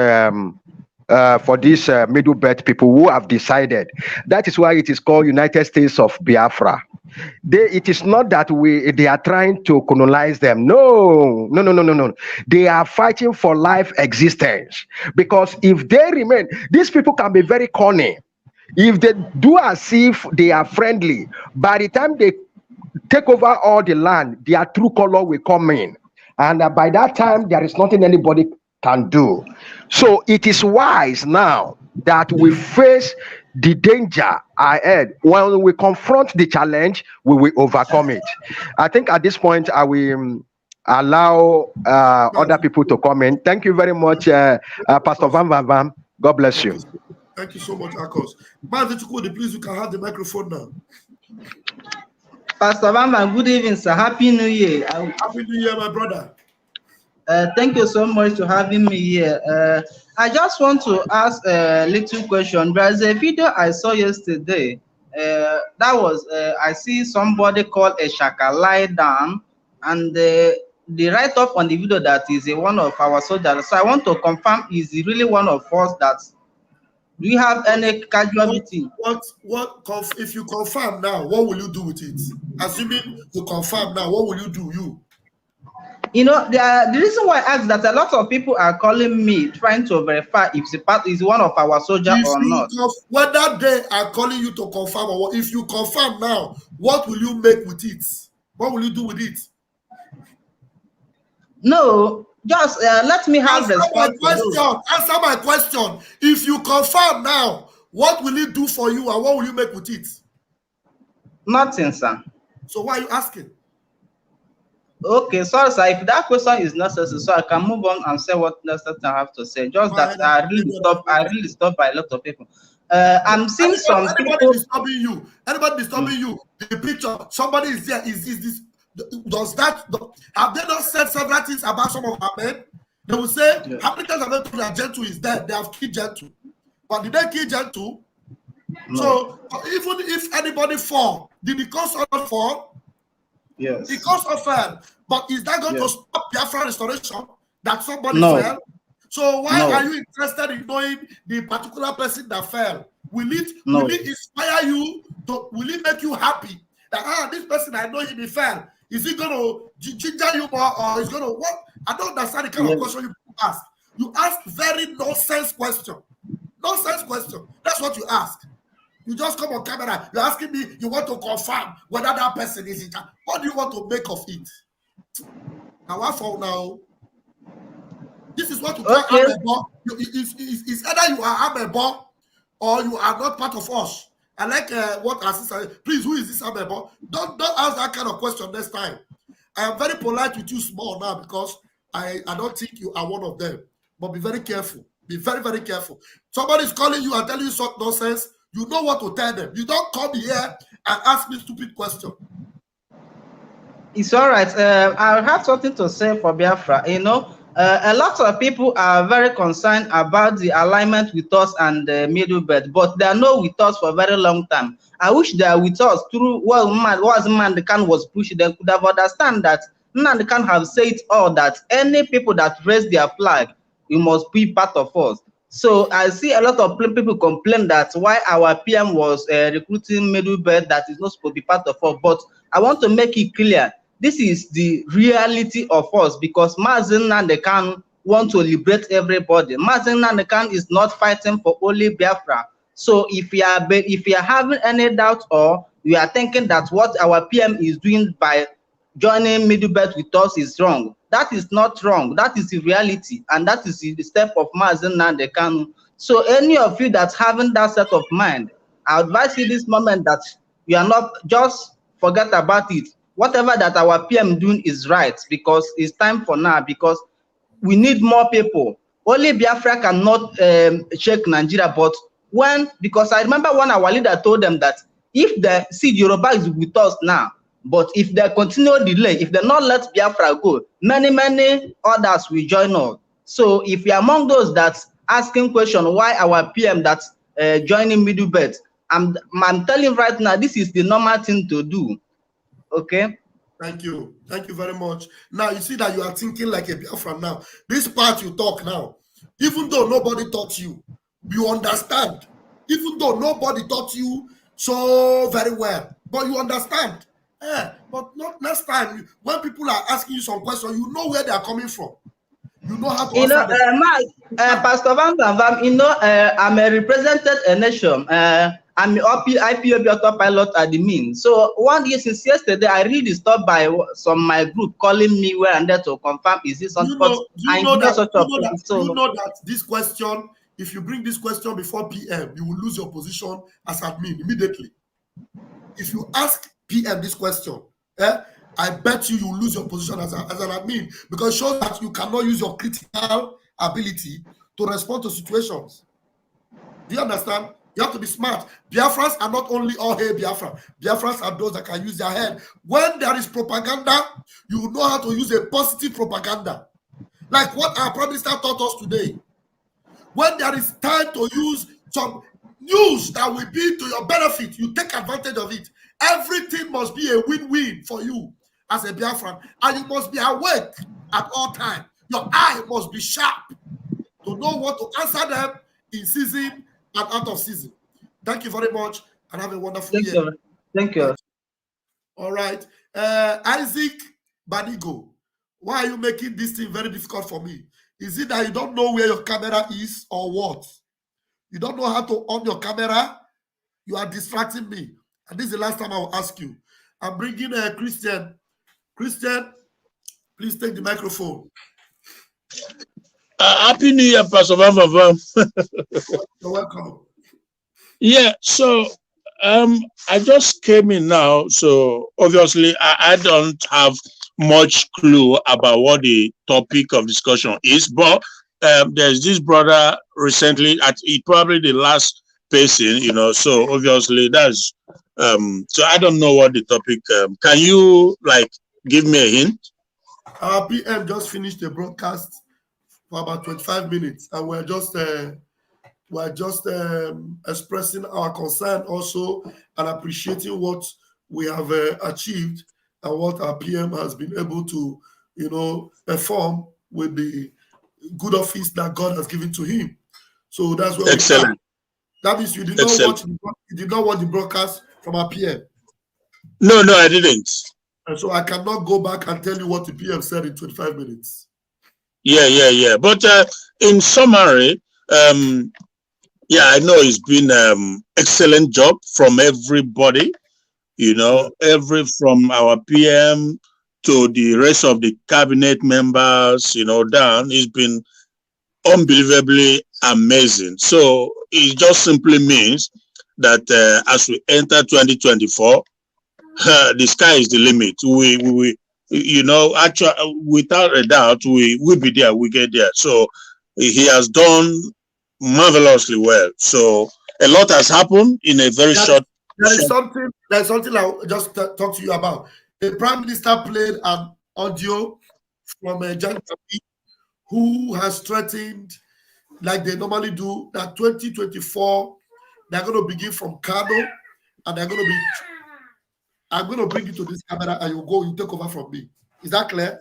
middle belt people who have decided. That is why it is called United States of Biafra. It is not that they are trying to colonize them. No. They are fighting for life existence. Because if they remain, these people can be very corny. If they do as if they are friendly, by the time they take over all the land, their true color will come in. And by that time, there is nothing anybody can do. So it is wise now that we face the danger ahead. When we confront the challenge, we will overcome it. I think at this point, I will allow other people to come in. Thank you very much, Pastor Van Van Van. God bless you. Thank you so much, Akos. Please, you can have the microphone now. Pastor Van, good evening, sir. Happy New Year. Happy New Year, my brother. Thank you so much for having me here. I just want to ask a little question. There's a video I saw yesterday. That was, I see somebody called a Shaka lie down, and the write-up on the video that is one of our soldiers. So I want to confirm, is he really one of us? That do you have any casualty? If you confirm now, what will you do with it? Assuming you confirm now, what will you do? You know, the reason why I asked that a lot of people are calling me trying to verify if the part is one of our soldiers or not. Whether they are calling you to confirm or what, if you confirm now, what will you make with it? What will you do with it? No, just let me have answer my question. If you confirm now, what will it do for you and what will you make with it? Nothing, sir. So why are you asking? Okay, sorry, sir. If that question is necessary, so I can move on and say what necessary I have to say. Just that I really stopped by a lot of people. I'm seeing some people disturbing you. Anybody disturbing you? The picture, somebody is there. Is this? Does that? Have they not said several things about some of our men? They will say, how many times have they told that Gentle is dead? They have killed Gentle. But did they kill Gentle? No. So even if anybody fall, did the cause not fall? Yes. The cause of fell. But is that going to stop Biafra restoration? That somebody fell? So why are you interested in knowing the particular person that fell? Will it inspire you? Will it make you happy? That this person, I know he fell. Is he going to ginger you more, or is going to what? I don't understand the kind of question you ask. You ask very nonsense question. Nonsense question. That's what you ask. You just come on camera. You're asking me. You want to confirm whether that person is in charge. What do you want to make of it? Now, what for now? This is what you call Amebo. It's either you are Amebo or you are not part of us. I like what our sister said. Please, who is this Amebo? Don't ask that kind of question next time. I am very polite with you small now because I don't think you are one of them. But be very careful. Be very, very careful. Somebody is calling you and telling you some nonsense. You know what to tell them. You don't come here and ask me stupid question. It's all right. I have something to say for Biafra. You know, a lot of people are very concerned about the alignment with us and the middle belt, but they are not with us for a very long time. I wish they are with us through what Nnamdi Kanu was pushing. They could have understand that Nnamdi Kanu have said all that any people that raise their flag, you must be part of us. So I see a lot of people complain that why our PM was recruiting middle belt that is not supposed to be part of us. But I want to make it clear, this is the reality of us, because Mazi Nnamdi Kanu want to liberate everybody. Mazi Nnamdi Kanu is not fighting for only Biafra. So if you are having any doubt or you are thinking that what our PM is doing by joining middle belt with us is wrong, that is not wrong. That is the reality, and that is the step of Mazi Nnamdi Kanu. So any of you that's having that set of mind, I advise you this moment that you are not, just forget about it. Whatever that our PM doing is right, because it's time for now, because we need more people. Only Biafra cannot shake Nigeria, but because I remember when our leader told them that if the Yoruba is with us now, but if they continue delay, if they not let Biafra go, many others will join us. So if you're among those that's asking question why our PM that's joining middle belt, I'm telling you right now, this is the normal thing to do. Okay. Thank you very much. Now you see that you are thinking like a Biafran now. This part you talk now, even though nobody taught you, you understand. Even though nobody taught you so very well, but you understand. But not next time when people are asking you some questions, you know where they are coming from. You know how to You know, answer them. Pastor Van Van Van, you know, I'm a represented a nation. I'm the IPOB autopilot admin. So one year since yesterday, I really disturbed by some my group calling me where and there to confirm is this something. You know that this question, if you bring this question before PM, you will lose your position as admin immediately. If you ask PM this question, I bet you will lose your position as an admin, because it shows that you cannot use your critical ability to respond to situations. Do you understand? You have to be smart. Biafrans are not only all hail Biafra. Biafrans are those that can use their head. When there is propaganda, you know how to use a positive propaganda. Like what our Prime Minister taught us today. When there is time to use some news that will be to your benefit, you take advantage of it. Everything must be a win-win for you as a Biafran. And you must be awake at all times. Your eye must be sharp to know what to answer them in season and out of season. Thank you very much and have a wonderful year. Thank you. All right. Isaac Banigo, why are you making this thing very difficult for me? Is it that you don't know where your camera is or what? You don't know how to on your camera? You are distracting me. And this is the last time I will ask you. I'm bringing a Christian. Christian, please take the microphone. Happy New Year, Pastor Van Van Van. You're welcome. Yeah, so I just came in now, so obviously I don't have much clue about what the topic of discussion is, but there's this brother recently, probably the last person, you know, so obviously that's, so I don't know what the topic, can you like give me a hint? Our PM just finished the broadcast for about 25 minutes, and we're just expressing our concern also and appreciating what we have achieved and what our PM has been able to, you know, perform with the good office that God has given to him. So that's where Excellent. we are. That means you did not watch the broadcast from our PM. No, I didn't. And so I cannot go back and tell you what the PM said in 25 minutes. Yeah. But in summary, yeah, I know it's been excellent job from everybody, you know, from our PM to the rest of the cabinet members, you know, down. It's been unbelievably amazing. So it just simply means that as we enter 2024, the sky is the limit. We you know, actually, without a doubt, we'll be there, we get there. So he has done marvelously well. So a lot has happened in a very short. There's something I'll just talk to you about. The Prime Minister played an audio from a Jan who has threatened, like they normally do, that 2024 they're going to begin from Kano, and they're going to be. I'm going to bring you to this camera, and you take over from me. Is that clear?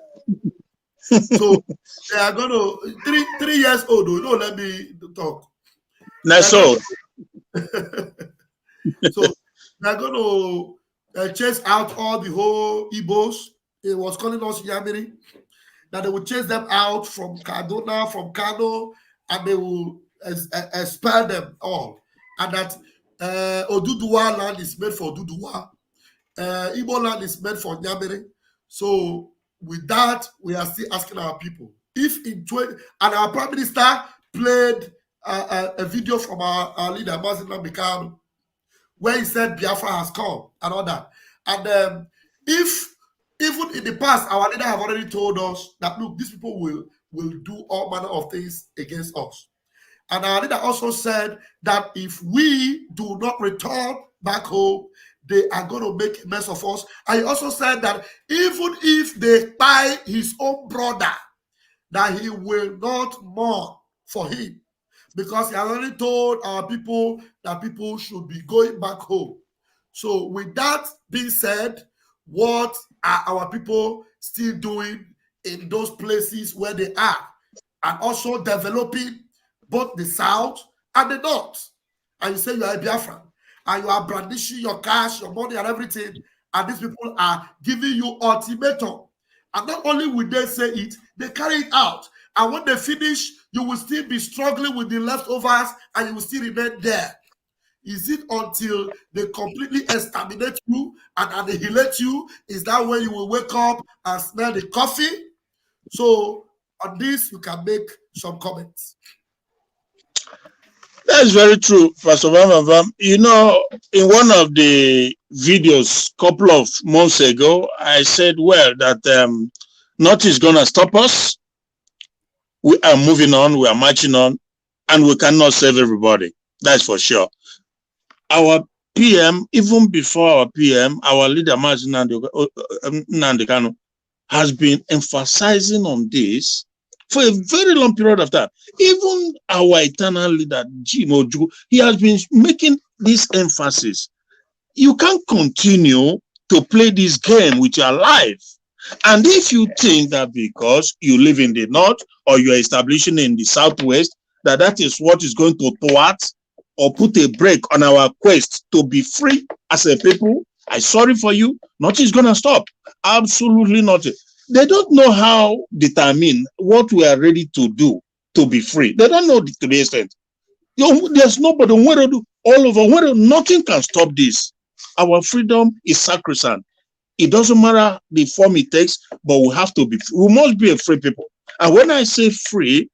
So they are going to 3 years old. Don't let me talk. Nice old. So they're going to chase out all the whole Igbos. It was calling us Yamiri. That they will chase them out from Kaduna, from Kano, and they will expel them all. And that Oduduwa land is made for Oduduwa. Igbo land is meant for Nyamere. So with that, we are still asking our people. If in 20, and our Prime Minister played a video from our leader, Mazin Bikano, where he said Biafra has come and all that. And if even in the past, our leader have already told us that, look, these people will do all manner of things against us. And our leader also said that if we do not return back home, they are going to make a mess of us. And he also said that even if they buy his own brother, that he will not mourn for him, because he has already told our people that people should be going back home. So with that being said, what are our people still doing in those places where they are, and also developing both the South and the North? And you say you are a Biafran, and you are brandishing your cash, your money, and everything, and these people are giving you ultimatum. And not only will they say it, they carry it out. And when they finish, you will still be struggling with the leftovers and you will still remain there. Is it until they completely exterminate you and annihilate you? Is that when you will wake up and smell the coffee? So on this, you can make some comments. That's very true, Pastor Vam. You know, in one of the videos a couple of months ago, I said, well, that nothing's going to stop us. We are moving on, we are marching on, and we cannot save everybody. That's for sure. Our PM, even before our PM, our leader, Nnamdi Kanu, has been emphasizing on this for a very long period of time. Even our eternal leader, Jim Oju, he has been making this emphasis. You can't continue to play this game with your life. And if you think that because you live in the north or you're establishing in the southwest, that is what is going to thwart or put a break on our quest to be free as a people, I'm sorry for you, nothing is going to stop. Absolutely nothing. They don't know how determine what we are ready to do to be free. They don't know to the extent. There's nobody all over. Nothing can stop this. Our freedom is sacrosanct. It doesn't matter the form it takes, but we have to be free. We must be a free people. And when I say free,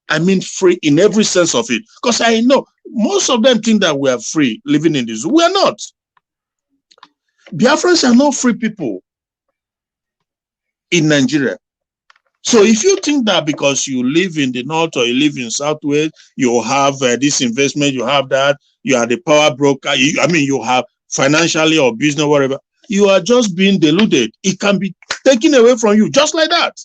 I mean free in every sense of it. Because I know most of them think that we are free living in this. We are not. Biafrans are not free people in Nigeria. So if you think that because you live in the north or you live in southwest, you have this investment, you have that, you are the power broker, you have financially or business, whatever, you are just being deluded. It can be taken away from you just like that.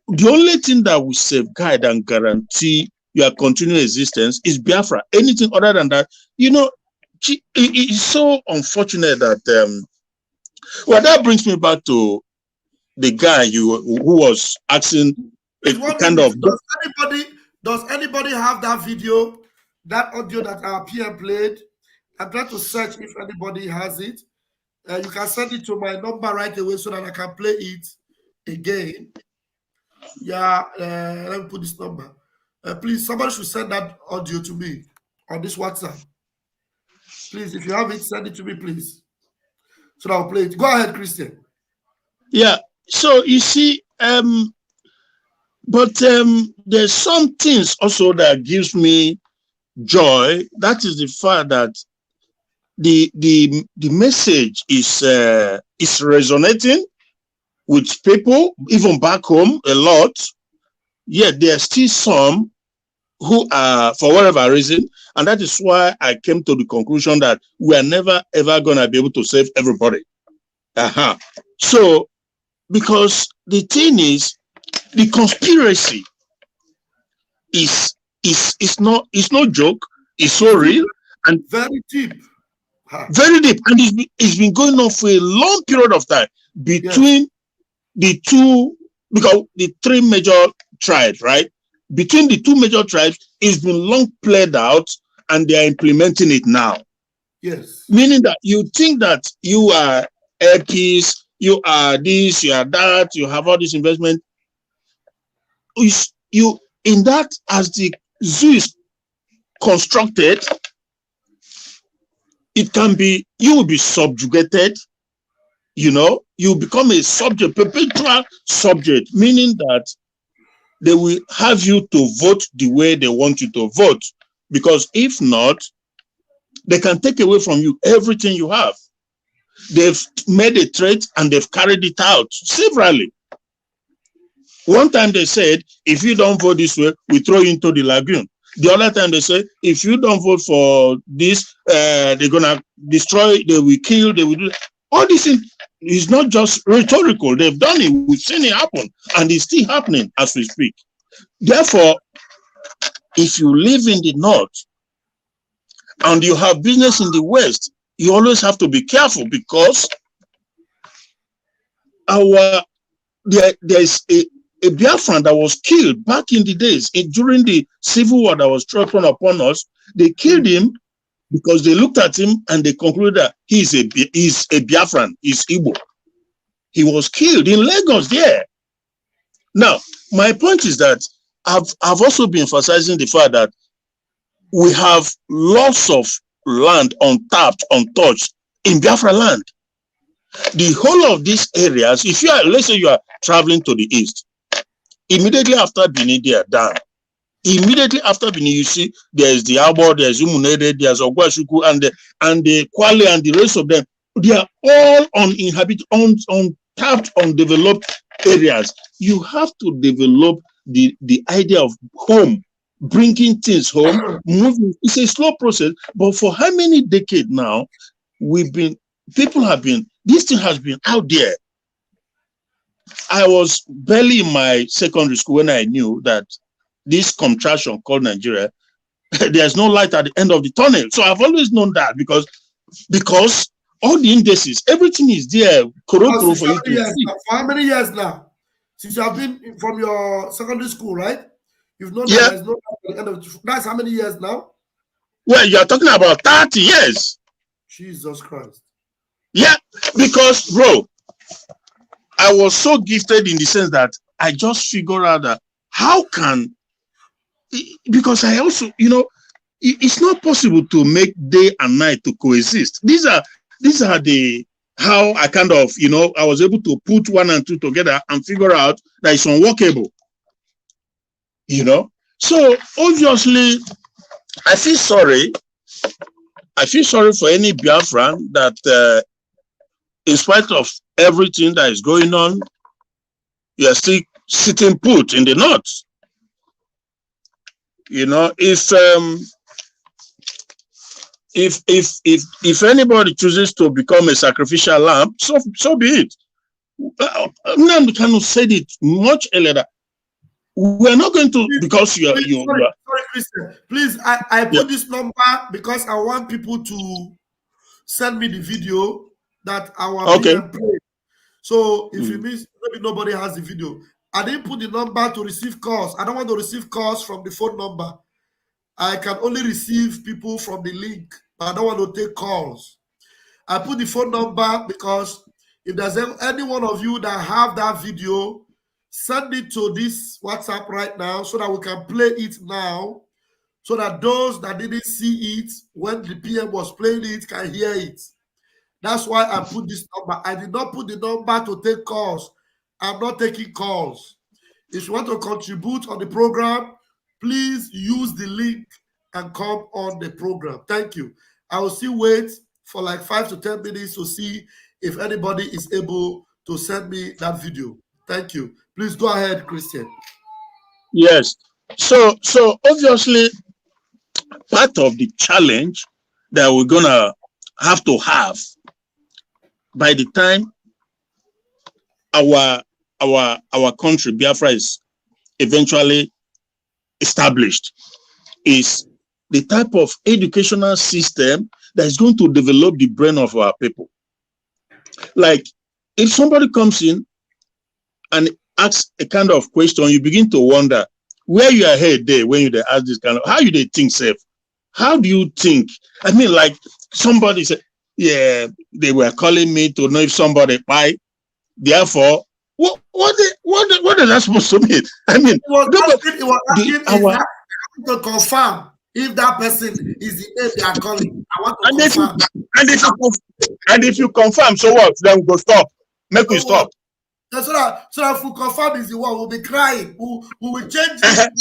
The only thing that will safeguard and guarantee your continued existence is Biafra. Anything other than that, it's so unfortunate that, well, that brings me back to the guy who was asking kind of. Does anybody have that video, that audio that our PM played? I'm trying to search if anybody has it. You can send it to my number right away so that I can play it again. Yeah, let me put this number. Please, somebody should send that audio to me on this WhatsApp. Please, if you have it, send it to me, please. So I'll play it. Go ahead, Christian. Yeah. So you see, but there's some things also that gives me joy. That is the fact that the message is resonating with people, even back home, a lot. Yet there are still some who are, for whatever reason, and that is why I came to the conclusion that we are never ever going to be able to save everybody. So, because the thing is, the conspiracy is no joke. It's so real and very deep. Very deep, and it's been going on for a long period of time between the two, because the three major tribes, right? Between the two major tribes, it's been long played out, and they are implementing it now. Yes. Meaning that you think that you are airpiece, you are this, you are that, you have all this investment. You in that, as the zoo is constructed, it can be, you will be subjugated, you become a subject, perpetual subject, meaning that they will have you to vote the way they want you to vote. Because if not, they can take away from you everything you have. They've made a threat and they've carried it out severally. One time they said, if you don't vote this way, we throw you into the lagoon. The other time they say, if you don't vote for this, they're gonna destroy, they will kill, they will do. All this is not just rhetorical. They've done it. We've seen it happen, and it's still happening as we speak. Therefore, if you live in the north and you have business in the west, you always have to be careful, because there's a Biafran that was killed back in the days during the civil war that was thrown upon us. They killed him because they looked at him and they concluded that he's a Biafran, he's Igbo. He was killed in Lagos there. Now, my point is that I've also been emphasizing the fact that we have lots of land untapped, untouched in Biafra land. The whole of these areas, if you are, let's say you are traveling to the east, immediately after Benin, they are done. Immediately after Benin, you see there's the Abo, there's Umunede, there's Ogwashuku, and the Kwale and the rest of them. They are all uninhabited, untapped, undeveloped areas. You have to develop the idea of home, bringing things home, moving. It's a slow process, but for how many decades now, this thing has been out there. I was barely in my secondary school when I knew that this contraction called Nigeria, there's no light at the end of the tunnel. So I've always known that because all the indices, everything is there. For you to see. For how many years now? Since you have been from your secondary school, right? You've known that there's no light at the end of the, that's how many years now? Well, you're talking about 30 years. Jesus Christ. Yeah, because, bro, I was so gifted in the sense that I just figured out that because I also, it's not possible to make day and night to coexist. These are how I kind of, I was able to put 1 and 2 together and figure out that it's unworkable. So obviously, I feel sorry for any Biafran that, in spite of everything that is going on, you are still sitting put in the north. If anybody chooses to become a sacrificial lamb, so be it. Nnamdi Kanu said it much earlier. We're not going to, because you are. Sorry, Christian. Please, I put this number because I want people to send me the video that our PM played. So if you miss, maybe nobody has the video. I didn't put the number to receive calls. I don't want to receive calls from the phone number. I can only receive people from the link, but I don't want to take calls. I put the phone number because if there's any one of you that have that video, send it to this WhatsApp right now so that we can play it now, so that those that didn't see it when the PM was playing it can hear it. That's why I put this number. I did not put the number to take calls. I'm not taking calls. If you want to contribute on the program, please use the link and come on the program. Thank you. I will still wait for like 5 to 10 minutes to see if anybody is able to send me that video. Thank you. Please go ahead, Christian. Yes. So obviously, part of the challenge that we're gonna have by the time our country, Biafra, is eventually established, is the type of educational system that is going to develop the brain of our people. Like, if somebody comes in and asks a kind of question, you begin to wonder where you are headed there when you ask this kind of, how you they think safe? How do you think? I mean, like somebody said, yeah, they were calling me to know if somebody buy. Therefore, what is that supposed to mean? I mean, to confirm if that person is the name they are calling. I want to confirm. And if you confirm, so what? Then we go stop. Make we stop. So that if we confirm is the one, we'll be crying. We will change it.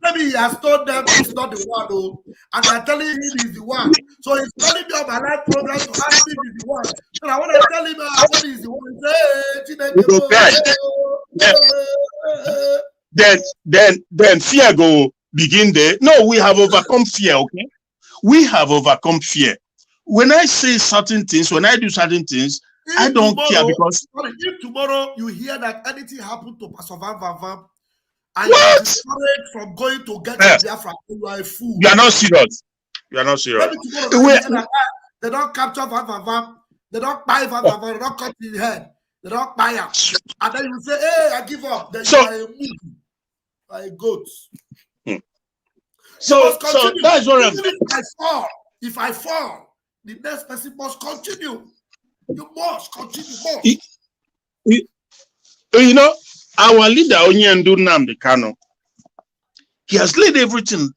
Maybe he has told them he's not the one, and they're telling him he's the one. So he's calling me on my live program to ask me if he's the one. So I want to tell him he's the one. Then fear go begin there. No, we have overcome fear, okay? We have overcome fear. When I say certain things, when I do certain things, I don't care because if tomorrow you hear that anything happened to Pastor Van and you are discouraged from going to get Biafra, you are a fool. You are not serious. You are not serious. They don't capture Van, they don't buy Van, they don't cut his head, they don't buy him. And then you say, hey, I give up. Then you are a monkey, a goat. So that's what if I fall, the next person must continue. You must continue more. our leader, Onyendu Nnamdi Kanu, he has laid everything.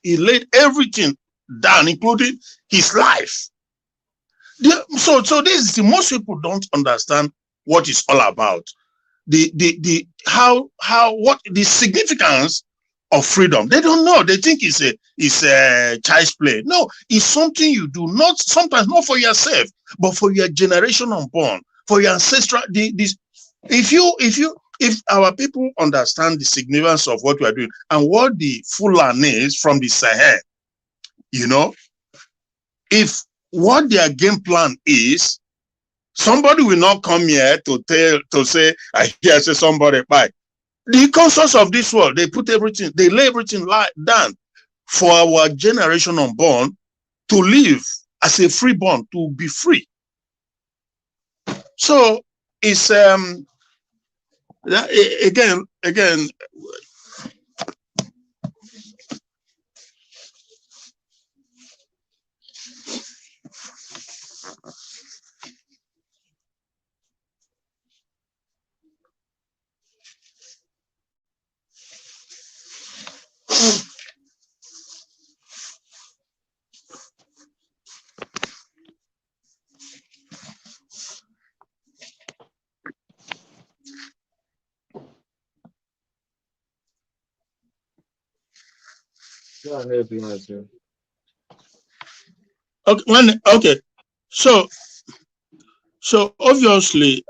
He laid everything down, including his life. So this is the most people don't understand what it's all about. What the significance of freedom. They don't know. They think it's a child's play. No, it's something you do, not sometimes not for yourself, but for your generation unborn, for your ancestral. If our people understand the significance of what we are doing and what the Fulanis from the Sahel, if what their game plan is, somebody will not come here to say, I hear say somebody buy. The conscience of this world, they lay everything down for our generation unborn to live as a freeborn, to be free. So it's again. Okay. So obviously,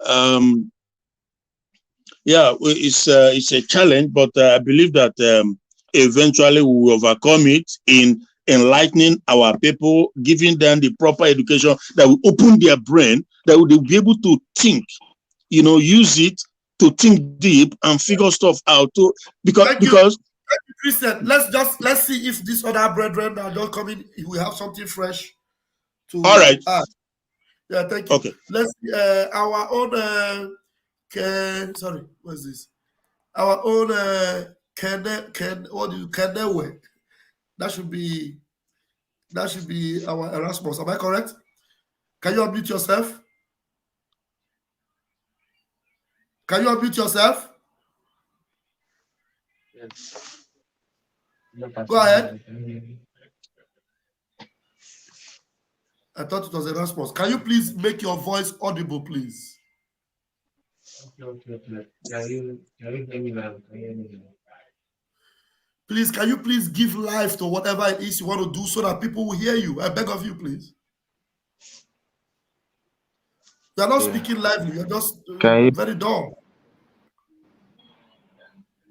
it's a challenge, but I believe that eventually we will overcome it in enlightening our people, giving them the proper education that will open their brain, that will be able to think, use it to think deep and figure stuff out. Thank you, Christian. Let's see if these other brethren are not coming. We have something fresh to all right. add. Yeah, thank you. Okay. Let's see, our own sorry, what's this? Our own Kenewe. That should be our Erasmus. Am I correct? Can you unmute yourself? Can you unmute yourself? Yes. Go ahead. I thought it was Erasmus. Can you please make your voice audible, please? Okay. Can you hear me now? Please, can you please give life to whatever it is you want to do so that people will hear you? I beg of you, please. You're not speaking lively. You're just very dull.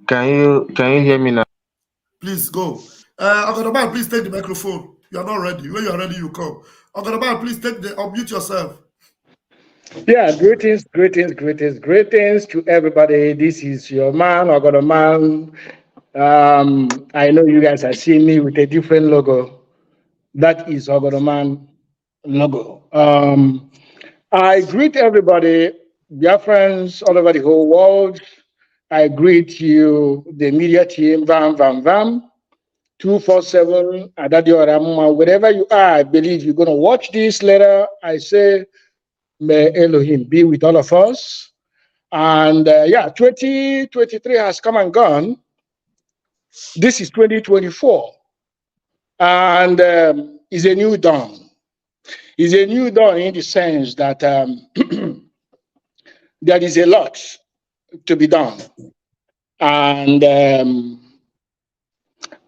Can you hear me now? Please go. Ogodoman, please take the microphone. You're not ready. When you're ready, you come. Ogodoman, please unmute yourself. Yeah, greetings to everybody. This is your man, Ogodoman. I know you guys are seeing me with a different logo. That is Ogodoman logo. I greet everybody, Biafrans all over the whole world. I greet you, the media team, Vam, 247, Adadio Ramuma, wherever you are. I believe you're going to watch this later. I say, may Elohim be with all of us. And 2023 has come and gone. This is 2024. And is a new dawn. It's a new dawn in the sense that there is a lot to be done. And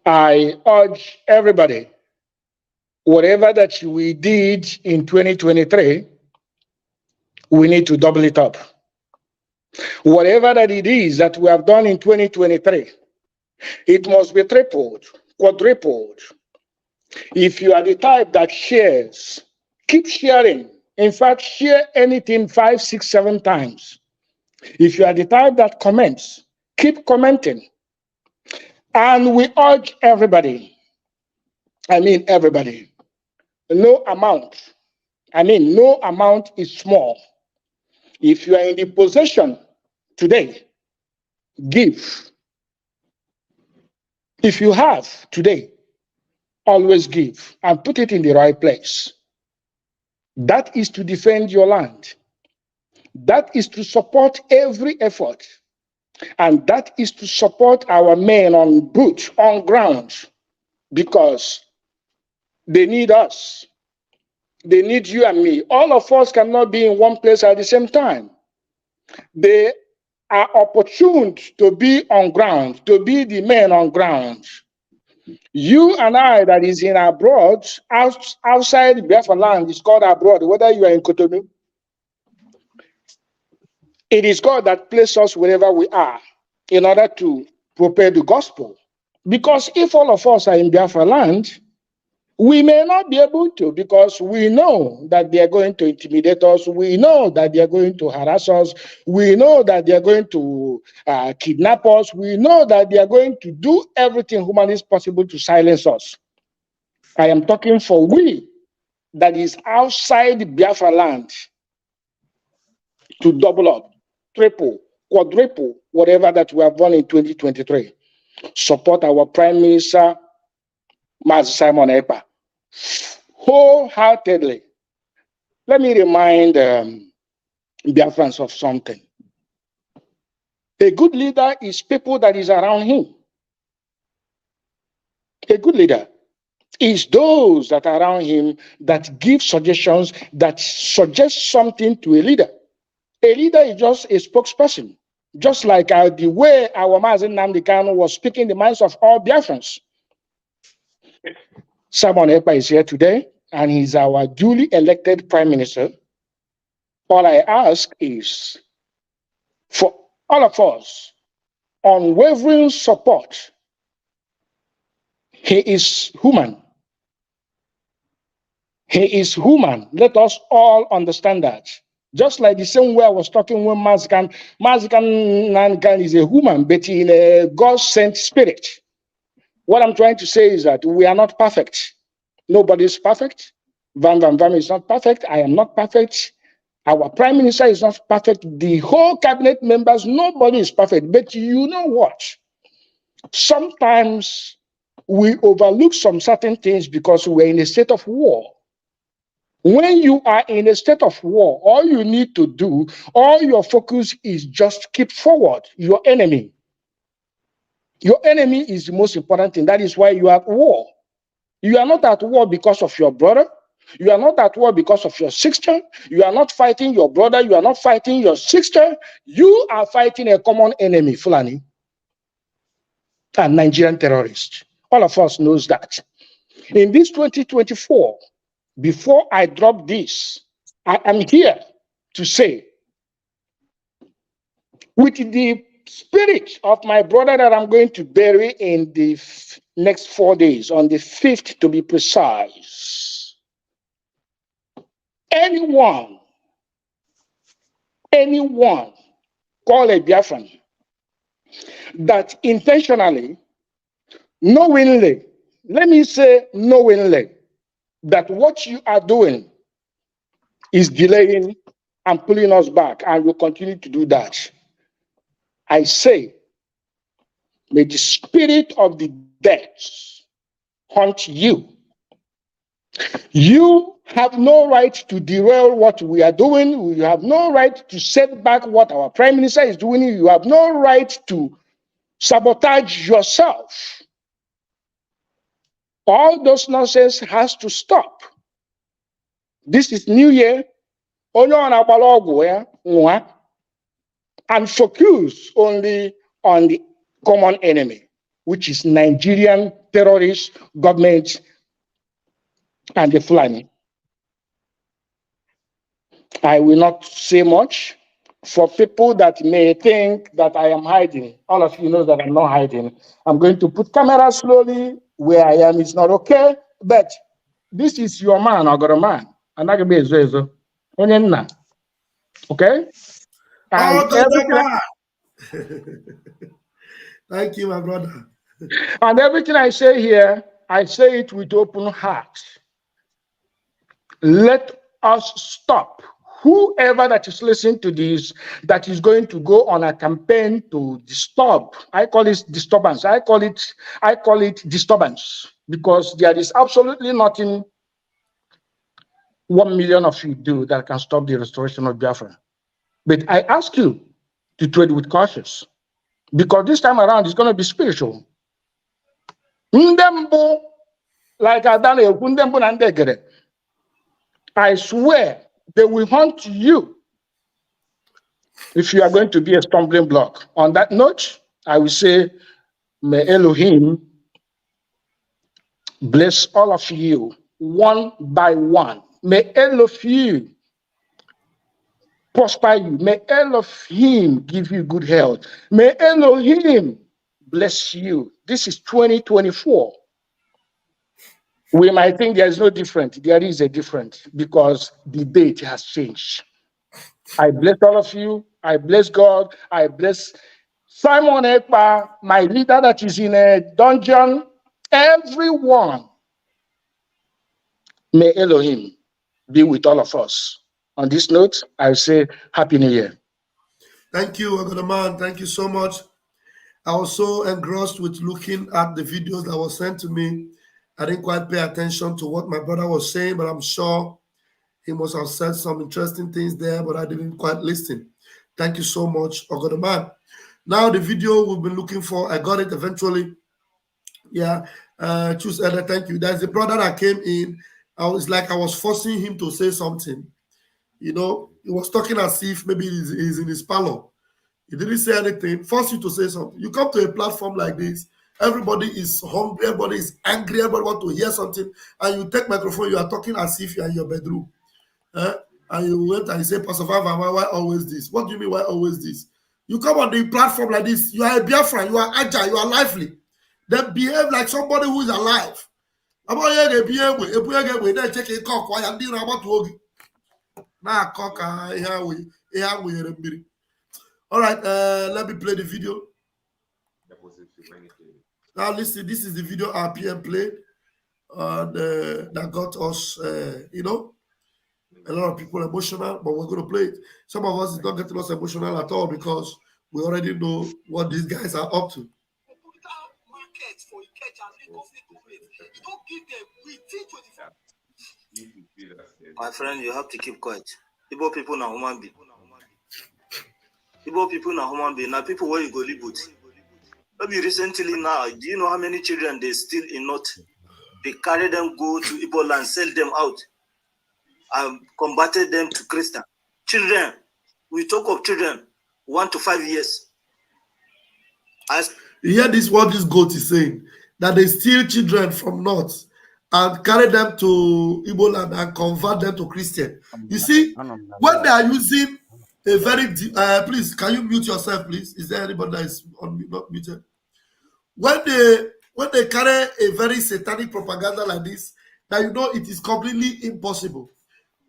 I urge everybody, whatever that we did in 2023, we need to double it up. Whatever that it is that we have done in 2023, it must be tripled, quadrupled. If you are the type that shares, keep sharing. In fact, share anything 5, 6, 7 times. If you are the type that comments, keep commenting. And we urge everybody, everybody, no amount is small. If you are in the possession today, give. If you have today, always give and put it in the right place. That is to defend your land. That is to support every effort. And that is to support our men on boot, on ground, because they need us. They need you and me. All of us cannot be in one place at the same time. They are opportune to be on ground, to be the men on ground. You and I that is in abroad, outside Biafra land, is called abroad, whether you are in Cotonou. It is God that places us wherever we are in order to prepare the gospel. Because if all of us are in Biafra land, we may not be able to, because we know that they are going to intimidate us. We know that they are going to harass us. We know that they are going to kidnap us. We know that they are going to do everything humanly possible to silence us. I am talking for we that is outside Biafra land to double up, triple, quadruple, whatever that we have done in 2023. Support our Prime Minister, Master Simon Ekpa, wholeheartedly. Let me remind Biafrans of something. A good leader is people that is around him. A good leader is those that are around him that give suggestions, that suggest something to a leader. A leader is just a spokesperson, just like the way our Mazen Nnamdi Kanu was speaking the minds of all Biafrans. Simon Ekpa is here today, and he's our duly elected Prime Minister. All I ask is for all of us, unwavering support. He is human. He is human. Let us all understand that. Just like the same way I was talking when Mazikan is a human, but in a God-sent spirit. What I'm trying to say is that we are not perfect. Nobody is perfect. Van is not perfect. I am not perfect. Our Prime Minister is not perfect. The whole cabinet members, nobody is perfect. But you know what? Sometimes we overlook some certain things because we're in a state of war. When you are in a state of war, all you need to do, all your focus is just keep forward your enemy. Your enemy is the most important thing. That is why you are at war. You are not at war because of your brother. You are not at war because of your sister. You are not fighting your brother. You are not fighting your sister. You are fighting a common enemy, Fulani, and Nigerian terrorists. All of us knows that. In this 2024, before I drop this, I am here to say, with the spirit of my brother that I'm going to bury in the next 4 days, on the 5th to be precise, anyone call a Biafran that intentionally, knowingly, let me say knowingly, that what you are doing is delaying and pulling us back, and will continue to do that. I say, may the spirit of the dead haunt you. You have no right to derail what we are doing. You have no right to set back what our Prime Minister is doing. You have no right to sabotage yourself. All those nonsense has to stop. This is New Year. And focus only on the common enemy, which is Nigerian terrorist government and the Fulani. I will not say much. For people that may think that I am hiding, all of you know that I'm not hiding. I'm going to put camera slowly where I am. It's not okay, but this is your man, Ogoroman. And I can be Ezo. Okay? And Thank you, my brother. And everything I say here, I say it with open heart. Let us stop. Whoever that is listening to this, that is going to go on a campaign to disturb, I call it disturbance. I call it disturbance, because there is absolutely nothing 1 million of you do that can stop the restoration of Biafra. But I ask you to trade with cautious, because this time around it's going to be spiritual. Ndembo, like Adana Ndembo Nandegere, I swear they will hunt you if you are going to be a stumbling block. On that note, I will say, may Elohim bless all of you one by one. May Elohim prosper you. May Elohim give you good health. May Elohim bless you. This is 2024. We might think there is no difference. There is a difference because the date has changed. I bless all of you. I bless God. I bless Simon Ekpa, my leader that is in a dungeon. Everyone. May Elohim be with all of us. On this note, I say Happy New Year. Thank you, Agadaman. Thank you so much. I was so engrossed with looking at the videos that were sent to me. I didn't quite pay attention to what my brother was saying, but I'm sure he must have said some interesting things there, but I didn't quite listen. Thank you so much, Agadaman. Now the video we've been looking for, I got it eventually. Yeah, choose Elder, thank you. There's a brother that came in. I was forcing him to say something. You know, he was talking as if maybe he's in his parlor. He didn't say anything, force you to say something. You come to a platform like this, everybody is hungry, everybody is angry, everybody wants to hear something, and you take microphone, you are talking as if you are in your bedroom. And you went and you say, Pastor Vava, why always this? What do you mean, why always this? You come on the platform like this, you are a Biafran, you are agile, you are lively. Then behave like somebody who is alive. All right, let me play the video. Now listen, this is the video our PM played that got us, a lot of people emotional, but we're going to play it. Some of us is not getting us emotional at all because we already know what these guys are up to. My friend, you have to keep quiet. Igbo people na human being. Igbo people na human being. Now people where you go live with. Maybe recently now, do you know how many children they still in North? They carry them, go to Igbo land, sell them out, and converted them to Christian. Children, we talk of children, 1 to 5 years. You hear this, what this goat is saying? That they steal children from North and carry them to Igbo land and convert them to Christian. You see, when they are using a very, please, can you mute yourself, please? Is there anybody that is not muted? When they carry a very satanic propaganda like this, that you know it is completely impossible.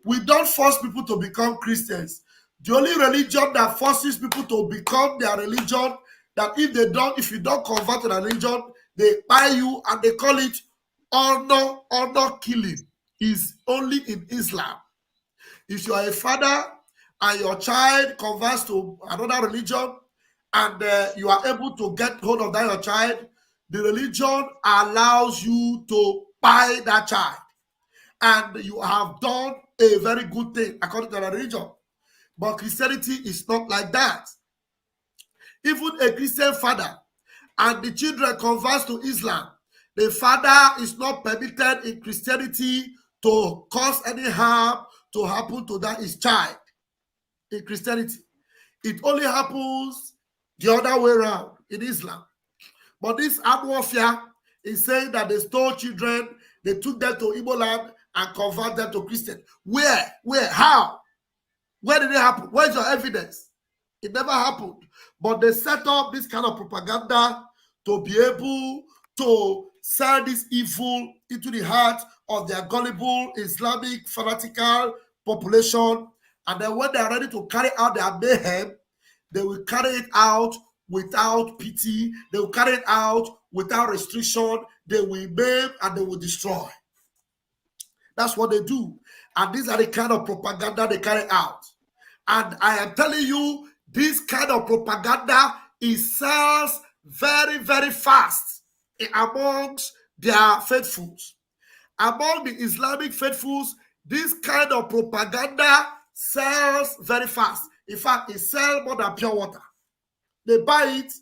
We don't force people to become Christians. The only religion that forces people to become their religion, that if you don't convert to a religion, they buy you and they call it honor killing, is only in Islam. If you are a father and your child converts to another religion and you are able to get hold of that your child, the religion allows you to buy that child. And you have done a very good thing according to the religion. But Christianity is not like that. Even a Christian father and the children convert to Islam, the father is not permitted in Christianity to cause any harm to happen to that his child. In Christianity, it only happens the other way around in Islam. But this warfare is saying that they stole children, they took them to Igbo land and convert them to Christian. Where? How? Where did it happen? Where's your evidence? It never happened. But they set up this kind of propaganda to be able to sell this evil into the heart of their gullible Islamic fanatical population. And then when they are ready to carry out their mayhem, they will carry it out without pity. They will carry it out without restriction. They will maim and they will destroy. That's what they do. And these are the kind of propaganda they carry out. And I am telling you, this kind of propaganda is sells very, very fast amongst their faithfuls. Among the Islamic faithfuls, this kind of propaganda sells very fast. In fact, it sells more than pure water. They buy it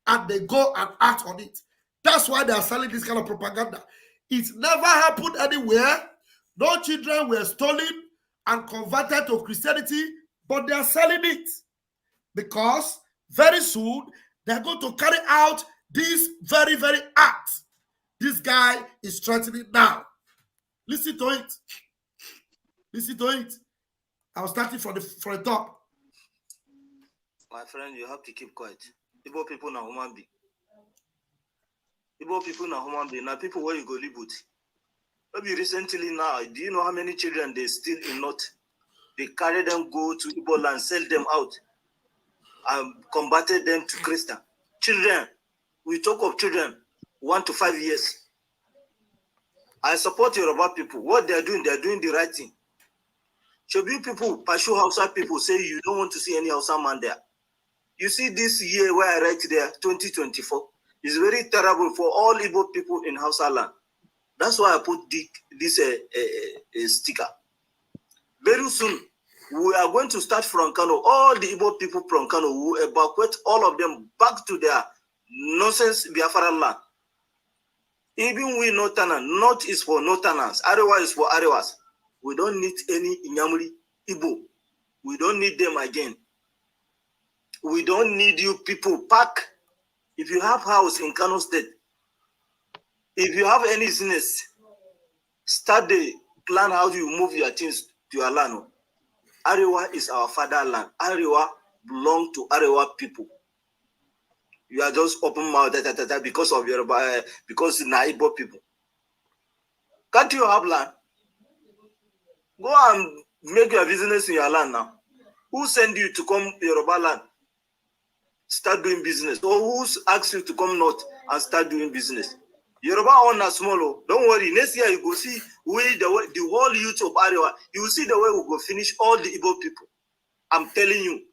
and they go and act on it. That's why they are selling this kind of propaganda. It never happened anywhere. No children were stolen and converted to Christianity, but they are selling it because very soon they're going to carry out this very, very act. This guy is threatening now. Listen to it. Listen to it. I was starting from the top. My friend, you have to keep quiet. Igbo people na human being. Igbo people na human being. Now people where you go live with. Maybe recently now, do you know how many children they still in North? They carry them, go to Igbo land, sell them out, and converted them to Christian. Children, we talk of children, 1 to 5 years. I support Yoruba people. What they're doing the right thing. Shobi people, Pashu Hausa people say you don't want to see any Hausa man there. You see this year where I write there, 2024, is very terrible for all Igbo people in Hausa land. That's why I put this sticker. Very soon, we are going to start from Kano. All the Igbo people from Kano will evacuate all of them back to their nonsense Biafra land. Even we Northerners, North is for Northerners, Arewa is for Arewas. We don't need any Inyamuri Igbo. We don't need them again. We don't need you people. Pack. If you have house in Kano State, if you have any business, start the plan how you move your things to your land. Arewa is our fatherland. Arewa belong to Arewa people. You are just open mouth because of your because Naibo people. Can't you have land? Go and make your business in your land now. Who send you to come Yoruba land? Start doing business. Or who asked you to come north and start doing business? Yoruba on a small. Don't worry. Next year you go see the whole youth of Arewa. You will see the way we go finish all the Igbo people. I'm telling you.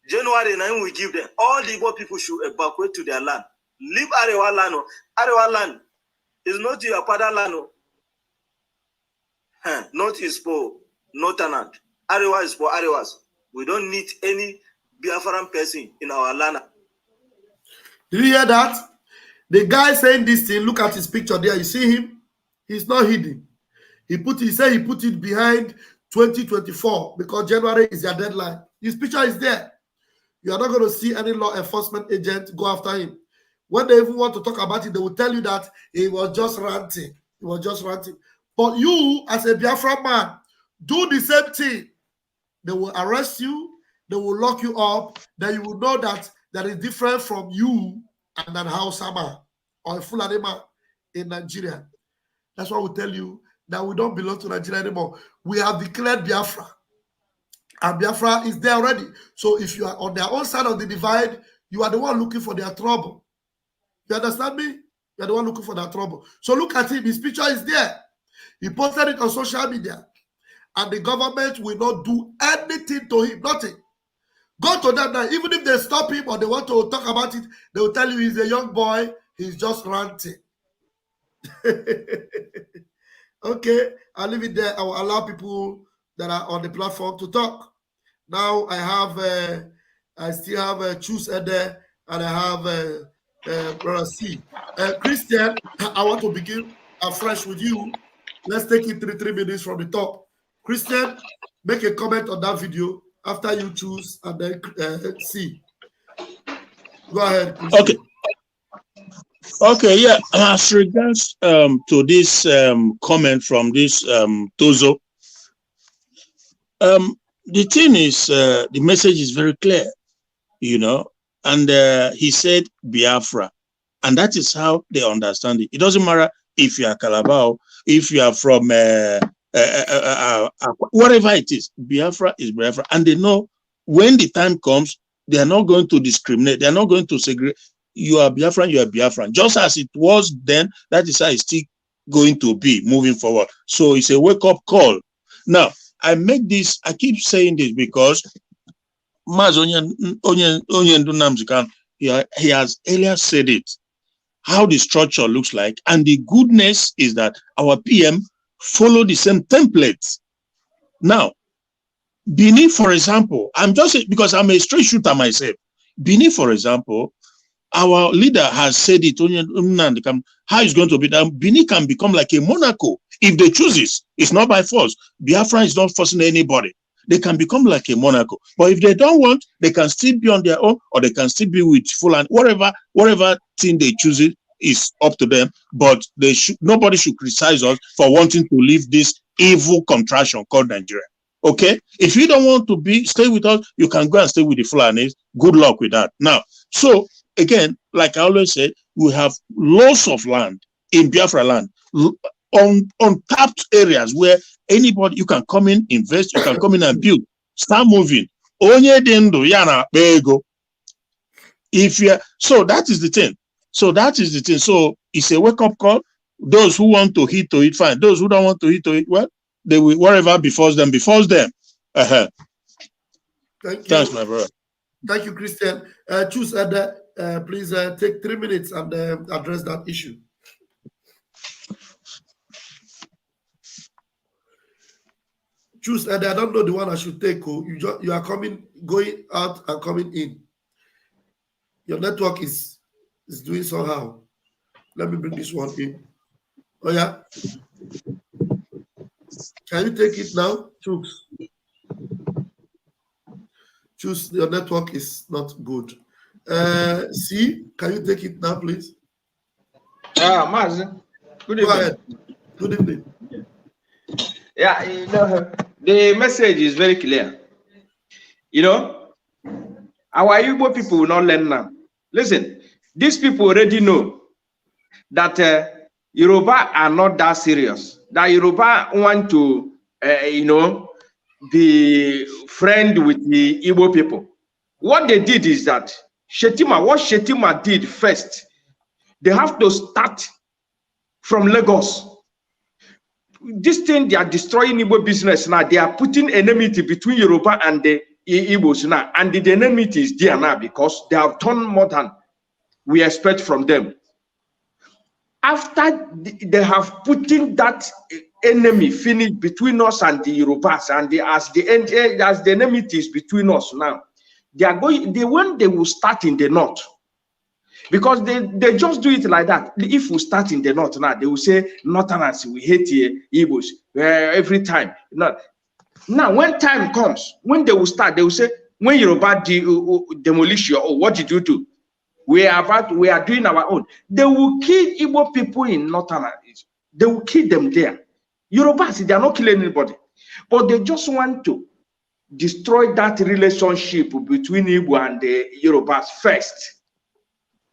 January 9 we give them. All the Igbo people should evacuate to their land. Leave Arewa land. Arewa land is not your fatherland. North is for Northern. Arewa is for Arewas. We don't need any Biafran person in our land. Did you hear that? The guy saying this thing, look at his picture there. You see him? He's not hidden. He said he put it behind 2024 because January is their deadline. His picture is there. You are not going to see any law enforcement agent go after him. When they even want to talk about it, they will tell you that he was just ranting. He was just ranting. But you, as a Biafra man, do the same thing. They will arrest you. They will lock you up. Then you will know that that is different from you and an Hausa man or a Fulani man in Nigeria. That's why we tell you that we don't belong to Nigeria anymore. We have declared Biafra. And Biafra is there already. So if you are on their own side of the divide, you are the one looking for their trouble. You understand me? You are the one looking for their trouble. So look at him. His picture is there. He posted it on social media. And the government will not do anything to him. Nothing. Go to them now. Even if they stop him or they want to talk about it, they will tell you he's a young boy. He's just ranting. Okay. I'll leave it there. I will allow people that are on the platform to talk. Now I still have Choose there, and I have Brother C. Christian, I want to begin afresh with you. Let's take it 3 minutes from the top. Christian, make a comment on that video after you Choose and then C. Go ahead, Christian. Okay. Okay, yeah. As regards to this comment from this Tozo, the thing is, the message is very clear, you know, and he said Biafra, and that is how they understand it. It doesn't matter if you are Calabar, if you are from whatever it is, Biafra is Biafra, and they know when the time comes, they are not going to discriminate. They are not going to segregate. You are Biafran, you are Biafran. Just as it was then, that is how it's still going to be moving forward. So it's a wake-up call. Now, I make this, I keep saying this because Maz Onyendu Namzikan, he has earlier said it, how the structure looks like. And the goodness is that our PM follow the same templates. Now, Benin, for example, I'm just because I'm a straight shooter myself. Benin, for example, our leader has said it. How it's going to be done. Benin can become like a Monaco if they choose it. It's not by force. Biafra is not forcing anybody. They can become like a Monaco. But if they don't want, they can still be on their own, or they can still be with Fulani. Whatever thing they choose it is up to them. But nobody should criticize us for wanting to leave this evil contraction called Nigeria. Okay? If you don't want to stay with us, you can go and stay with the Fulanis. Good luck with that. Now, so again, like I always say, we have lots of land in Biafra land, untapped areas where anybody, you can come in, invest, you can come in and build, start moving. If you so that is the thing. So it's a wake-up call. Those who want to hit to it, fine. Those who don't want to hit to it, well, they will, whatever befalls them. Thank you. Thanks, my brother. Thank you, Christian. Choose please take 3 minutes and address that issue. Choose, I don't know the one I should take. You are going out and coming in. Your network is doing somehow. Let me bring this one in. Oh yeah. Can you take it now? Choose, your network is not good. See, can you take it now, please? Mazi, good evening. Go ahead. Good evening. Yeah, the message is very clear. Our Igbo people will not learn now. Listen, these people already know that Yoruba are not that serious. That Yoruba want to, be friend with the Igbo people. What they did is that what Shetima did first, they have to start from Lagos. This thing, they are destroying Igbo business now. They are putting enmity between Yoruba and the Igbos now. And the enmity is there now because they have done more than we expect from them. After they have put in that enemy finished between us and the Yorubas, and as the enmity is between us now, when they will start in the north, because they just do it like that. If we start in the north now, they will say Northerners, we hate Igbos every time. Now, when time comes, when they will start, they will say, when Yoruba demolish your, what did you do? We are doing our own. They will kill Igbo people in Northerners. They will kill them there. Yorubas, they are not killing anybody, but they just want to destroy that relationship between Igbo and the Yorubas first.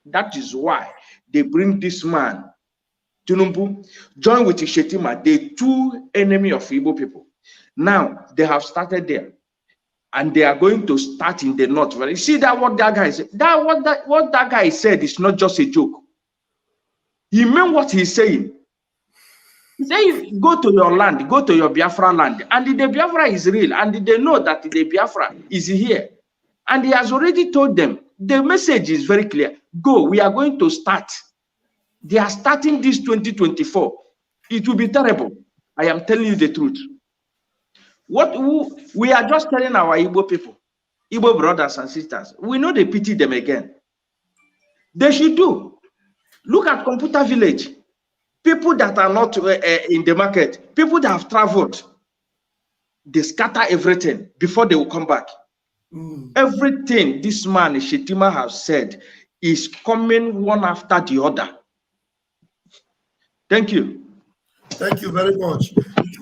That is why they bring this man, Tinubu, join with Shetima, the two enemy of Igbo people. Now they have started there, and they are going to start in the north. You see that what that guy said? What that guy said is not just a joke. He meant what he's saying. He said, go to your land, go to your Biafra land, and the Biafra is real, and they know that the Biafra is here, and he has already told them. The message is very clear. Go, we are going to start. They are starting this 2024. It will be terrible. I am telling you the truth. We are just telling our Igbo people, Igbo brothers and sisters, we know they pity them again. They should do. Look at Computer Village. People that are not in the market, people that have traveled, they scatter everything before they will come back. Everything this man Shetima has said is coming one after the other. Thank you. Thank you very much.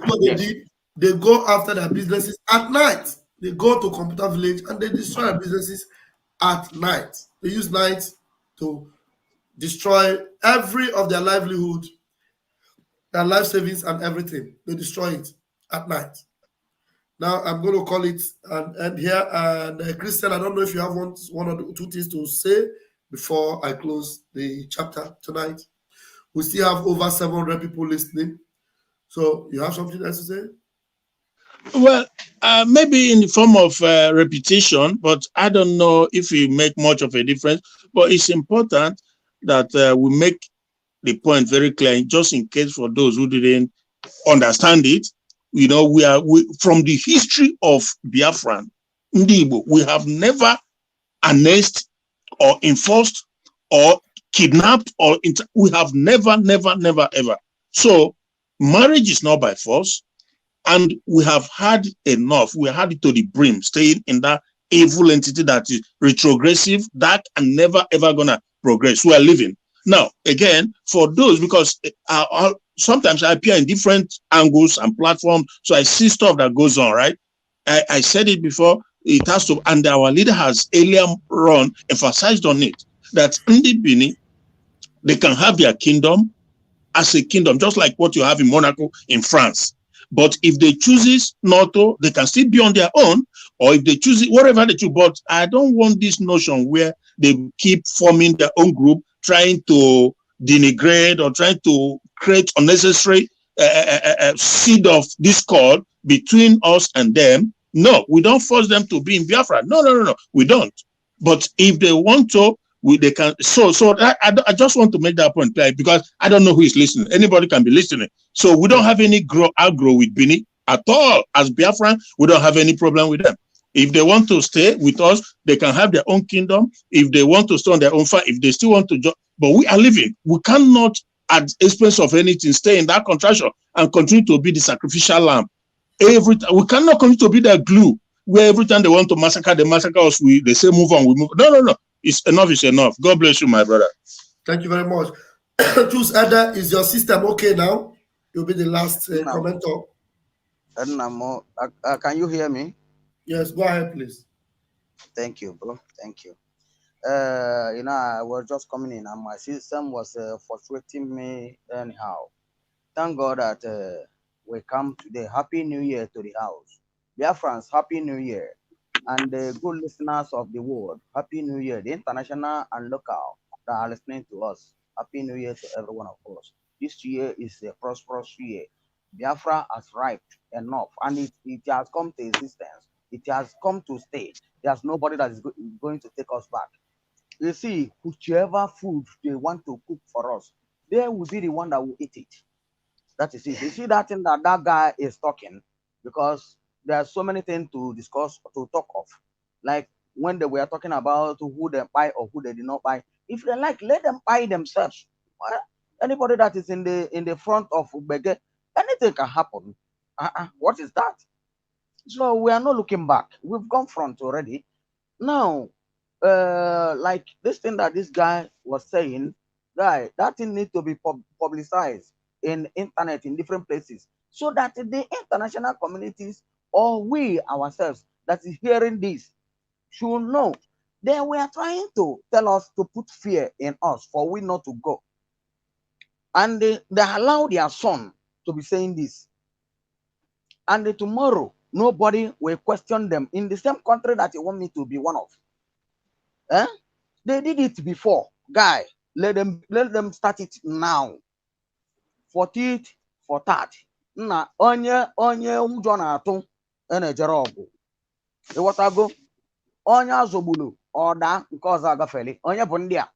What they did, they go after their businesses at night. They go to Computer Village and they destroy their businesses at night. They use night to destroy every of their livelihood, their life savings and everything. They destroy it at night. Now I'm going to call it an end here. And Christian, I don't know if you have one or two things to say before I close the chapter tonight. We still have over 700 people listening. So you have something else to say? Well, maybe in the form of repetition, but I don't know if it make much of a difference. But it's important that we make the point very clear, just in case for those who didn't understand it. You know, we from the history of Biafran, Ndibo, we have never annexed or enforced or kidnapped or we have never, ever. So marriage is not by force, and we have had enough. We had it to the brim, staying in that evil entity that is retrogressive, dark, and never ever gonna progress. We are living now again for those, because sometimes I appear in different angles and platforms, so I see stuff that goes on. Right, I said it before. It has to, and our leader has earlier on emphasized on it, that Ndi Bini, they can have their kingdom as a kingdom, just like what you have in Monaco, in France. But if they choose not to, they can still be on their own, or if they choose it, whatever they choose. But I don't want this notion where they keep forming their own group, trying to denigrate or trying to create unnecessary seed of discord between us and them. No, we don't force them to be in Biafra. No, we don't. But if they want to, they can. So I just want to make that point clear, because I don't know who is listening. Anybody can be listening. So we don't have any aggro with Bini at all. As Biafran, we don't have any problem with them. If they want to stay with us, they can have their own kingdom. If they want to stay on their own farm, if they still want to join, but we are living. We cannot, at the expense of anything, stay in that contraction and continue to be the sacrificial lamb. Every time we cannot continue to be the glue where every time they want to massacre, they massacre us. They say move on, we move. No. It's enough. It's enough. God bless you, my brother. Thank you very much. Choose Ada, is your system okay now? You'll be the last commenter. Can you hear me? Yes, go ahead, please. Thank you, bro. Thank you. I was just coming in and my system was frustrating me anyhow. Thank God that we come today. Happy New Year to the house. Dear friends, Happy New Year. And the good listeners of the world, Happy New Year. The international and local that are listening to us, Happy New Year to every one of us. This year is a prosperous year. Biafra has arrived enough, and it has come to existence. It has come to stay. There's nobody that is going to take us back. You see, whichever food they want to cook for us, they will be the one that will eat it. That is it. You see that thing that guy is talking, because there are so many things to discuss, to talk of. Like when they were talking about who they buy or who they did not buy. If they like, let them buy themselves. Well, anybody that is in the front of Ubege, anything can happen. What is that? So we are not looking back. We've gone front already. Now, like this thing that this guy was saying, that thing needs to be publicized in internet, in different places, so that the international communities or we ourselves that is hearing this should know. They were trying to tell us to put fear in us for we not to go. And they allow their son to be saying this. And tomorrow, nobody will question them in the same country that you want me to be one of. They did it before. Guy, let them start it now. For it, for that. Na onye ụjọ na-atụ na-ejere ọgụ. Ịghọtago? Onye azogbulu ọda nke ọzọ agafeli. Onye bụ ndị a.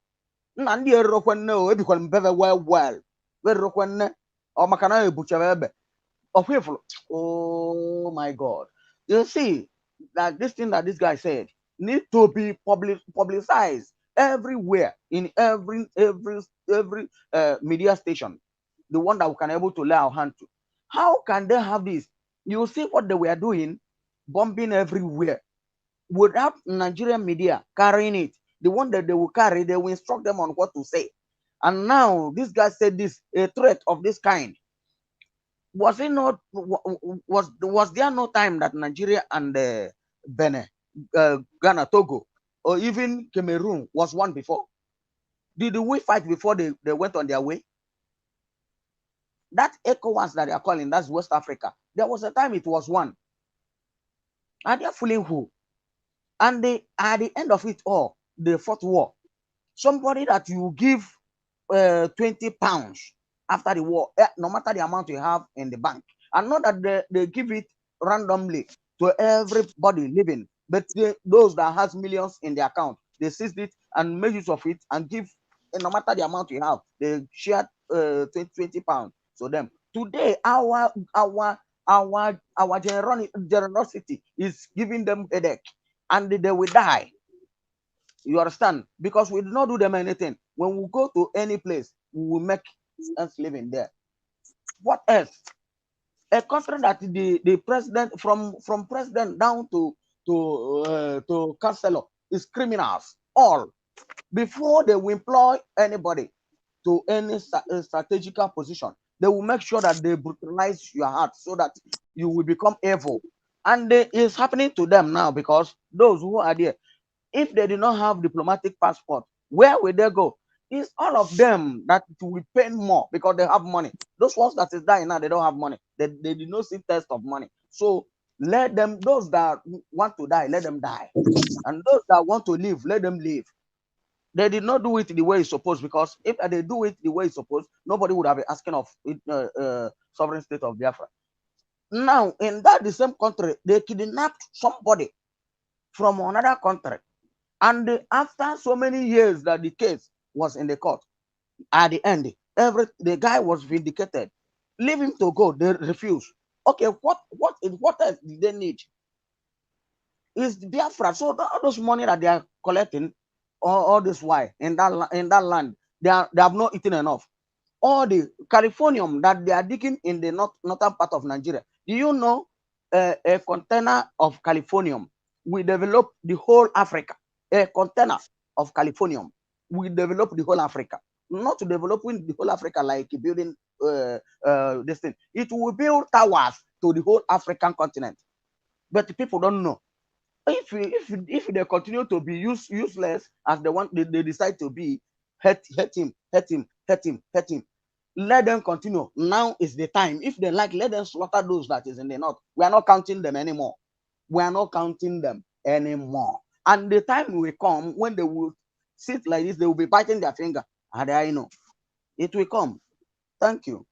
Nna ndị erurokwe nne o ebikwara mbebe well. Werurokwe nne ọ maka na ebuchara ebe. Oh my God. You see that this thing that this guy said needs to be publicized everywhere, in every media station, the one that we can able to lay our hand to. How can they have this? You see what they were doing, bombing everywhere, without Nigerian media carrying it. The one that they will carry, they will instruct them on what to say. And now this guy said this, a threat of this kind. Was it not? Was there no time that Nigeria and Benin, Ghana, Togo, or even Cameroon was one before? Did we fight before they went on their way? That ECOWAS that they are calling, that's West Africa. There was a time it was one. And they are fooling who? And at the end of it all, the fourth war, somebody that you give 20 pounds after the war, no matter the amount you have in the bank, and not that they give it randomly to everybody living, but those that has millions in their account, they seized it and made use of it and give, no matter the amount you have, they shared 20 pounds to them. Today, our Our generosity is giving them headache, and they will die. You understand? Because we did not do them anything. When we go to any place, we will make us living there. What else? A country that the president from president down to councillor is criminals all. Before they will employ anybody to any strategical position, they will make sure that they brutalize your heart so that you will become evil. And it's happening to them now, because those who are there, if they do not have diplomatic passport, where will they go? It's all of them that will pay more because they have money. Those ones that is dying now, they don't have money. They did not see test of money. So let them, those that want to die, let them die. And those that want to live, let them live. They did not do it the way it's supposed, because if they do it the way it's supposed, nobody would have been asking of sovereign state of Biafra. Now, in that the same country, they kidnapped somebody from another country. And after so many years that the case was in the court, at the end, the guy was vindicated. Leave him to go. They refuse. Okay, what else did they need? Is Biafra. So all those money that they are collecting, all this while in that land, they have not eaten enough. All the Californium that they are digging in the northern part of Nigeria. Do you know a container of Californium will develop the whole Africa? A container of Californium will develop the whole Africa. Not developing the whole Africa like building this thing. It will build towers to the whole African continent. But people don't know. If they continue to be useless as they decide to be, hurt him. Let them continue. Now is the time. If they like, let them slaughter those that is in the north. We are not counting them anymore. And the time will come when they will sit like this, they will be biting their finger. And I know it will come. Thank you,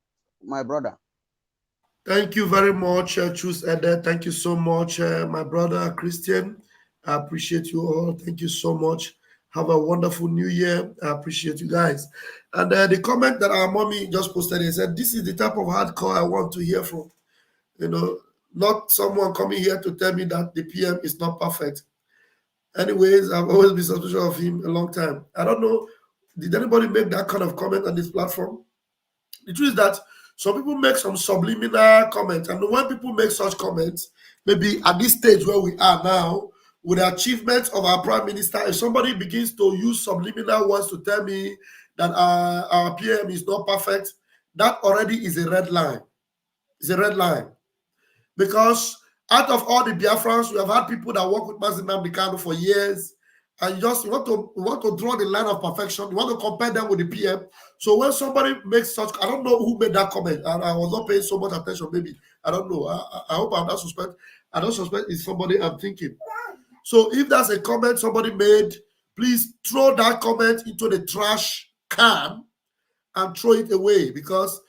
my brother. Thank you very much, Choose Ede. Thank you so much, my brother Christian. I appreciate you all. Thank you so much. Have a wonderful new year. I appreciate you guys. And the comment that our mommy just posted, he said, this is the type of hardcore I want to hear from. You know, not someone coming here to tell me that the PM is not perfect. Anyways, I've always been suspicious of him a long time. I don't know, did anybody make that kind of comment on this platform? The truth is that some people make some subliminal comments, and when people make such comments, maybe at this stage where we are now, with the achievements of our prime minister, if somebody begins to use subliminal words to tell me that our PM is not perfect, that already is a red line. It's a red line. Because out of all the Biafrans, we have had people that work with Mazi Nnamdi Kanu for years, and you want to draw the line of perfection. You want to compare them with the PM. So when somebody makes such, I don't know who made that comment, and I was not paying so much attention. Maybe I don't know. I hope I'm not suspect. I don't suspect it's somebody I'm thinking. So if that's a comment somebody made, please throw that comment into the trash can and throw it away, because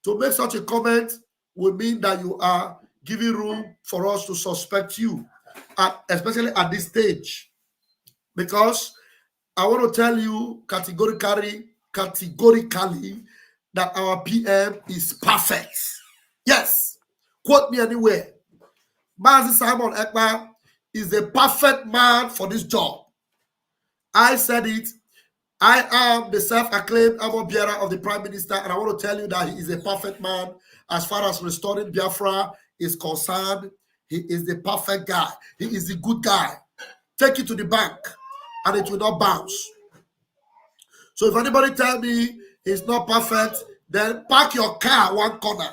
to make such a comment will mean that you are giving room for us to suspect you, especially at this stage. Because I want to tell you categorically that our PM is perfect. Yes. Quote me anywhere. Mazi Simon Ekpa is the perfect man for this job. I said it. I am the self-acclaimed armor bearer of the Prime Minister, and I want to tell you that he is a perfect man as far as restoring Biafra is concerned. He is the perfect guy. He is the good guy. Take it to the bank, and it will not bounce. So if anybody tell me he's not perfect, then park your car one corner,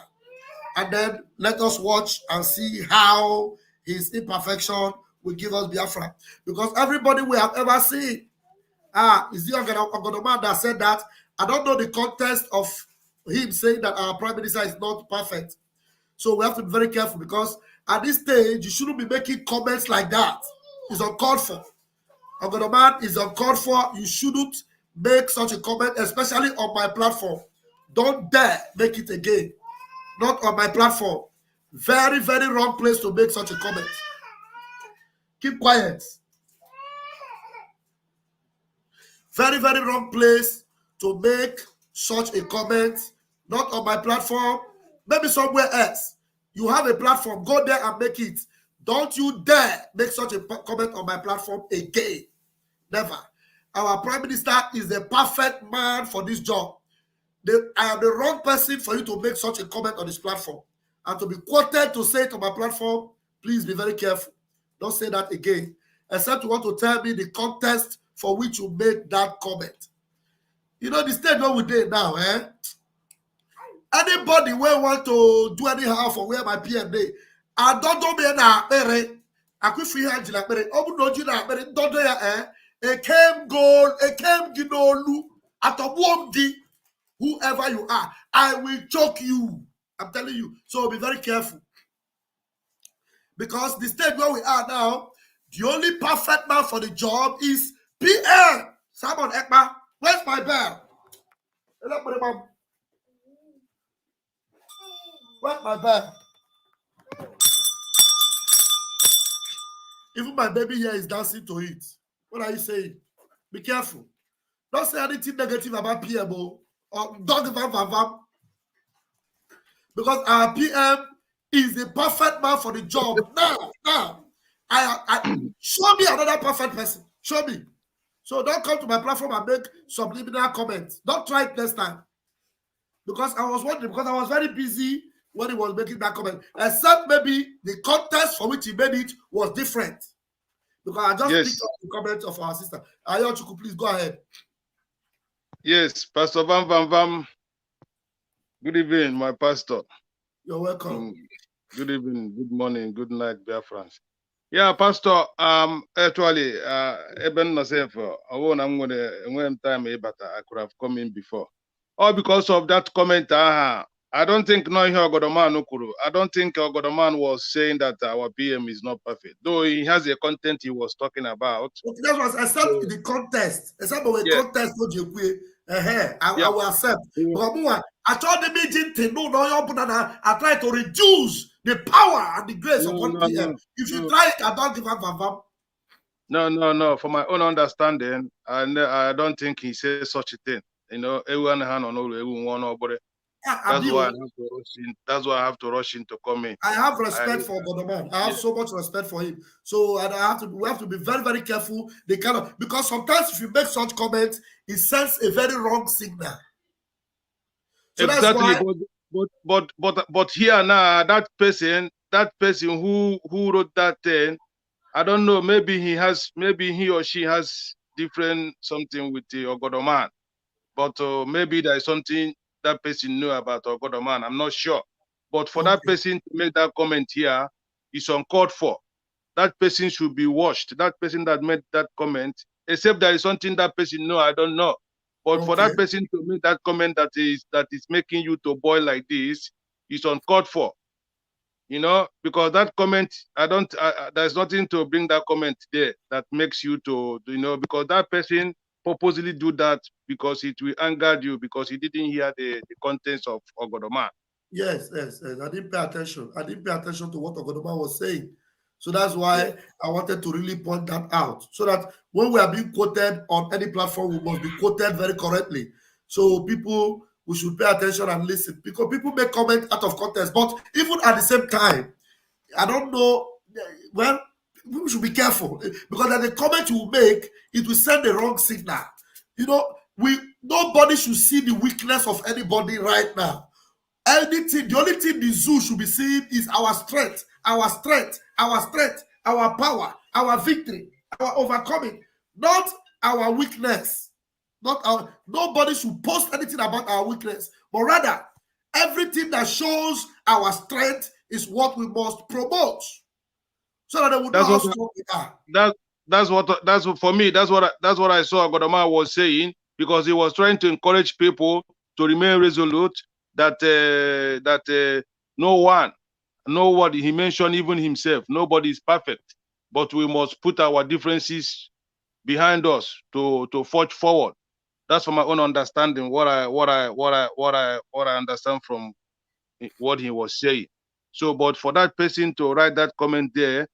and then let us watch and see how his imperfection will give us Biafra. Because everybody we have ever seen, is the Ogonoman that said that? I don't know the context of him saying that our Prime Minister is not perfect. So we have to be very careful, because at this stage, you shouldn't be making comments like that. It's uncalled for. Ogonoman is uncalled for. You shouldn't make such a comment, especially on my platform. Don't dare make it again. Not on my platform. Very, very wrong place to make such a comment. Keep quiet. Very, very wrong place to make such a comment. Not on my platform. Maybe somewhere else. You have a platform. Go there and make it. Don't you dare make such a comment on my platform again. Never. Our Prime Minister is the perfect man for this job. I am the wrong person for you to make such a comment on this platform. And to be quoted to say it on my platform, please be very careful. Don't say that again. Except you want to tell me the context for which you made that comment. You know, the state where we did now, eh? Anybody will want to do anyhow for where my PM day. I don't know me na pere. I could free hand like pere. Oh, no, you na pere. Don't do ya, eh? A came goal, a came ginolu, at a warm di. Whoever you are, I will choke you. I'm telling you. So be very careful. Because the stage where we are now, the only perfect man for the job is PM. Simon Ekpa, where's my bell? Where's my bell? Even my baby here is dancing to it. What are you saying? Be careful. Don't say anything negative about PMO. Or don't give up. Because our PM is the perfect man for the job. Now, I show me another perfect person. Show me. So don't come to my platform and make subliminal comments. Don't try it next time. Because I was wondering, because I was very busy when he was making that comment. Except maybe the context for which he made it was different. Because I just picked up the comment of our sister. Ayochuku, please go ahead. Yes, Pastor Vam Vam Vam. Good evening, my pastor. You're welcome. Good evening, good morning, good night, Biafrans. Yeah, Pastor. Actually, even myself, I'm gonna when time I could have come in before. All because of that comment. I don't think no Ogodoman Ukuru. I don't think Ogodoman was saying that our PM is not perfect, though he has a content he was talking about. Okay, that was except the contest. Except when contest I will accept. But I told the meeting to know I try to reduce the power and the grace of one PM. If you try it, I don't give up. No. For my own understanding, I don't think he says such a thing. You know, everyone hand on all, everyone nobody. That's why I have to rush in to come in. I have respect for Godoman. I have so much respect for him. So we have to be very, very careful. Because sometimes if you make such comments, it sends a very wrong signal. So exactly. That's why, but here now, that person who wrote that thing, I don't know. Maybe he or she has different something with the Ogodoman. But maybe there is something that person knew about Ogodoman. I'm not sure. But for that person to make that comment here is uncalled for. That person should be washed. That person that made that comment, except there is something that person know, I don't know. But for that person to make that comment that is making you to boil like this is uncalled for. You know, because that comment, there's nothing to bring that comment there that makes you to, you know, because that person purposely do that because it will anger you because he didn't hear the contents of Ogodoman. Yes. I didn't pay attention. I didn't pay attention to what Ogodoman was saying. So that's why I wanted to really point that out. So that when we are being quoted on any platform, we must be quoted very correctly. So we should pay attention and listen. Because people make comments out of context. But even at the same time, I don't know, well, we should be careful. Because at the comment you make, it will send the wrong signal. You know, nobody should see the weakness of anybody right now. The only thing the zoo should be seeing is our strength, our power, our victory, our overcoming, not our weakness. Nobody should post anything about our weakness, but rather everything that shows our strength is what we must promote, so that they will know how strong we are. That's what for me. That's what I saw Godoma was saying, because he was trying to encourage people to remain resolute. That nobody, he mentioned even himself, nobody is perfect, but we must put our differences behind us to forge forward. That's from my own understanding. What I understand from what he was saying. So, but for that person to write that comment there,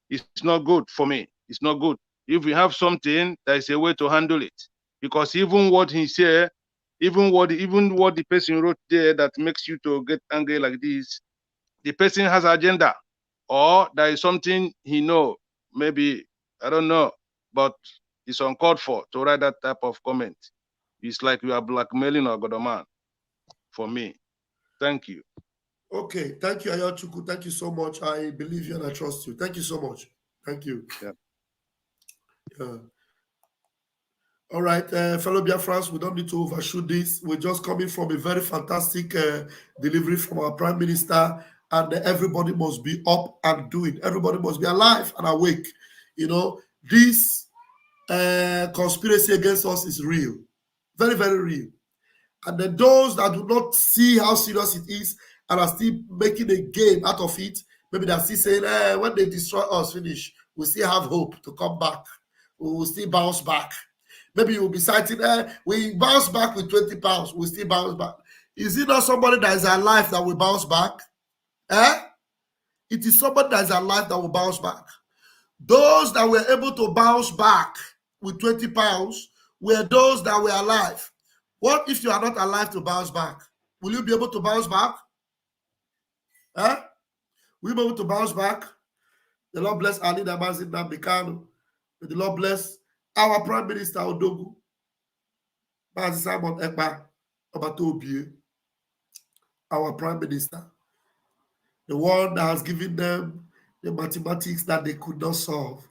it's not good for me. It's not good. If we have something, there is a way to handle it. Because even what he said, even what the person wrote there that makes you to get angry like this, the person has agenda, or there is something he know, maybe, I don't know, but it's uncalled for to write that type of comment. It's like you are blackmailing Ogodoman for me. Thank you. Okay, thank you, Ayochuku. Thank you so much. I believe you and I trust you. Thank you so much. Thank you. Yeah. All right, fellow Biafrans, we don't need to overshoot this. We're just coming from a very fantastic delivery from our Prime Minister, and everybody must be up and doing. Everybody must be alive and awake. You know, this conspiracy against us is real. Very, very real. And then those that do not see how serious it is and are still making a game out of it, maybe they're still saying, when they destroy us, finish, we still have hope to come back. We will still bounce back. Maybe you will be citing, we bounce back with 20 pounds, we still bounce back. Is it not somebody that is alive that will bounce back? It is somebody that is alive that will bounce back. Those that were able to bounce back with 20 pounds were those that were alive. What if you are not alive to bounce back? Will you be able to bounce back? Will you be able to bounce back? The Lord bless Ali Damazin Nambikano. May the Lord bless our Prime Minister Odogu. Bazi Simon Ekpa Obatobie. Our Prime Minister. The one that has given them the mathematics that they could not solve.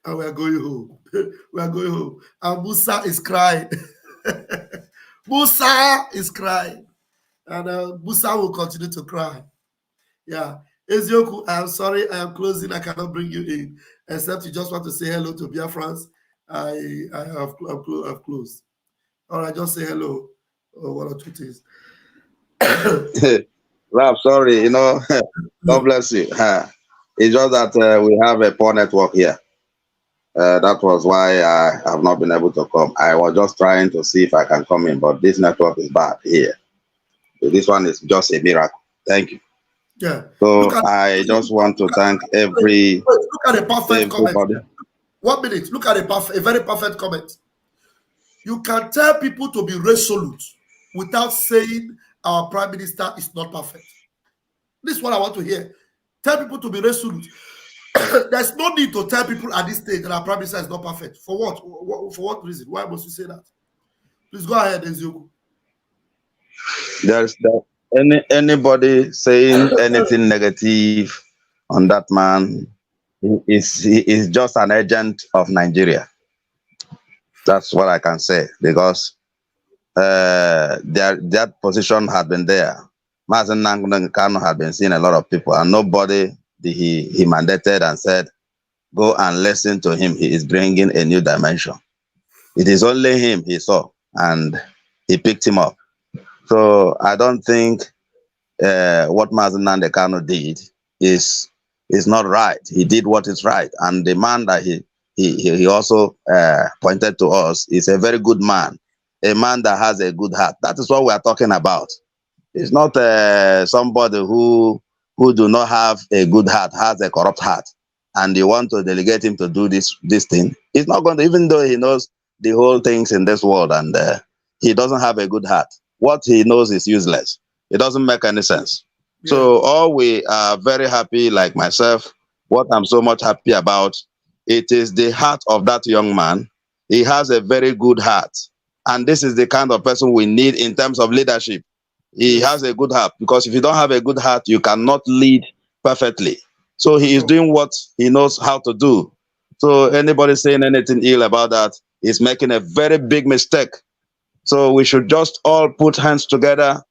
And we are going home. We are going home. And Musa is crying. Musa is crying. And Musa will continue to cry. Yeah. Ezioku, I am sorry. I am closing. I cannot bring you in. Except you just want to say hello to Biafrans. I have closed. All right, just say hello. One or two things. Rap, sorry, you know, God bless you. It's just that we have a poor network here. That was why I have not been able to come. I was just trying to see if I can come in, but this network is bad here. So this one is just a miracle. Thank you. Yeah. So I just want to thank every. Look at the perfect everybody. comment. 1 minute. Look at a very perfect comment. You can tell people to be resolute without saying our Prime Minister is not perfect. This is what I want to hear. Tell people to be resolute. There's no need to tell people at this stage that our Prime Minister is not perfect. For what? For what reason? Why must you say that? Please go ahead, Ezioku. There's anybody saying anything negative on that man he is just an agent of Nigeria. That's what I can say, because that position had been there. Mazen Kanu had been seeing a lot of people, and nobody he mandated and said, go and listen to him. He is bringing a new dimension. It is only him he saw, and he picked him up. So I don't think what Mazen Kanu did is not right. He did what is right, and the man that he also pointed to us is a very good man, a man that has a good heart. That is what we are talking about. It's not somebody who do not have a good heart, has a corrupt heart, and you want to delegate him to do this thing. He's not going to, even though he knows the whole things in this world, and he doesn't have a good heart. What he knows is useless. It doesn't make any sense. Yeah. So all we are very happy, like myself, what I'm so much happy about, it is the heart of that young man. He has a very good heart. And this is the kind of person we need in terms of leadership. He has a good heart, because if you don't have a good heart, you cannot lead perfectly. So he is doing what he knows how to do. So anybody saying anything ill about that is making a very big mistake. So we should just all put hands together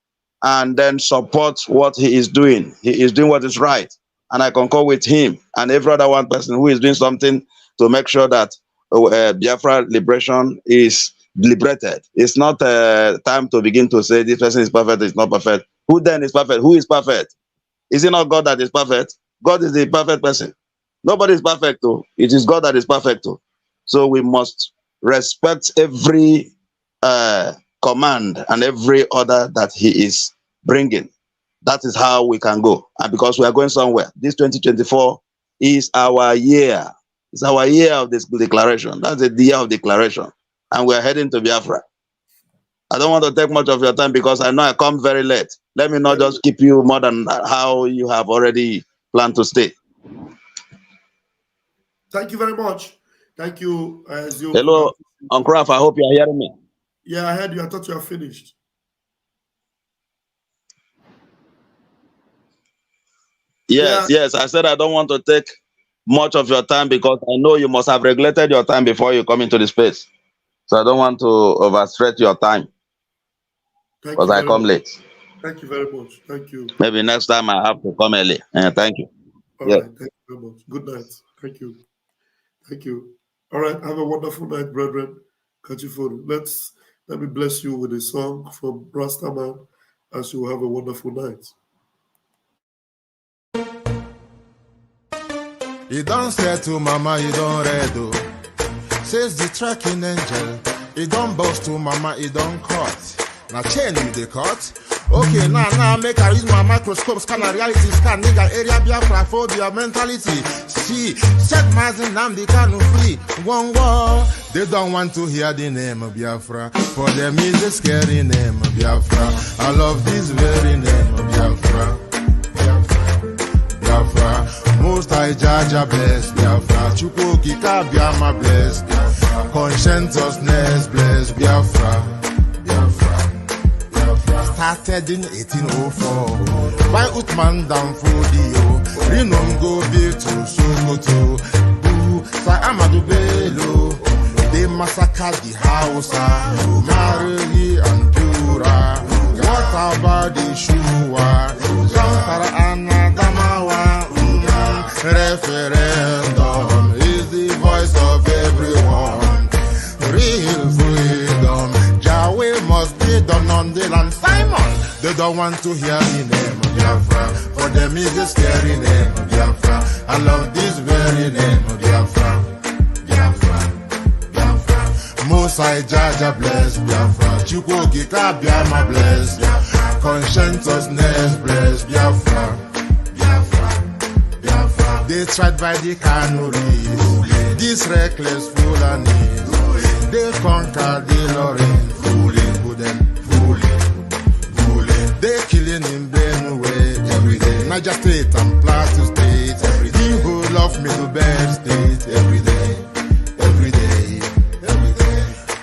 and then support what he is doing. He is doing what is right. And I concur with him and every other one person who is doing something to make sure that Biafra liberation is liberated. It's not time to begin to say this person is perfect, it's not perfect. Who then is perfect? Who is perfect? Is it not God that is perfect? God is the perfect person. Nobody is perfect though. It is God that is perfect though. So we must respect every command and every order that he is bringing. That is how we can go. And because we are going somewhere, this 2024 is our year. It's our year of this declaration. That's the year of declaration. And we are heading to Biafra. I don't want to take much of your time because I know I come very late. Let me not just keep you more than how you have already planned to stay. Thank you very much. Thank you. Hello, Uncle Raf, I hope you are hearing me. Yeah, I heard you. I thought you were finished. Yes. I said I don't want to take much of your time because I know you must have regulated your time before you come into the space. So I don't want to overstretch your time because I come late. Thank you very much. Thank you. Maybe next time I have to come early. Thank you. All right. Thank you very much. Good night. Thank you. Thank you. All right. Have a wonderful night, brethren. Catch you for let me bless you with a song from Rastaman as you have a wonderful night. You don't say to mama, you don't read. Says the tracking angel. You don't boast to mama, you don't cut. Now chain you the cut. Okay, now make I use my microscope, scan a reality, scan nigga area Biafra phobia mentality. See, set my Nnamdi Kanu free. One war. They don't want to hear the name of Biafra. For them is a scary name of Biafra. I love this very name of Biafra. Biafra. Most I Jaja bless Biafra. Chukwuki Kabiama bless Biafra. Conscientiousness bless Biafra. Started in 1804 by Uthman Danfodio. Rinom go to Sokoto. Boo, Sir Amadou Bello. They massacred the Hausa, Marili and Pura. What about the Shua? Jankara and Adamawa. Referendum is the voice of everyone. Real freedom, Yahweh must be done on the land. Simon, they don't want to hear the name of Biafra. For them is a scary name of Biafra. I love this very name of Biafra. Mosai Jaja bless Biafra. Chukwuki Kabiama bless Biafra. Conscientiousness bless Biafra. They tried by the canoes. This reckless Fulanis. They conquered the Lorraine. They killing in Benue every day. Niger State and Plateau State every day. The whole of Middle Belt State every day.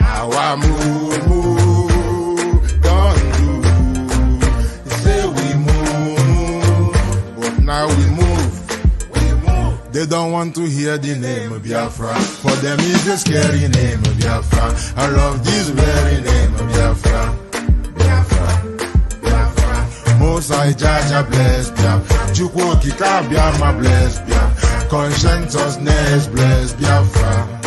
Our move, don't do. Say we move, but now we move. They don't want to hear the name of Biafra. For them is a scary name of Biafra. I love this very name of Biafra. Mosai Jaja bless Biafra. Chukwuki Kabiama bless Biafra. Conscientiousness bless Biafra.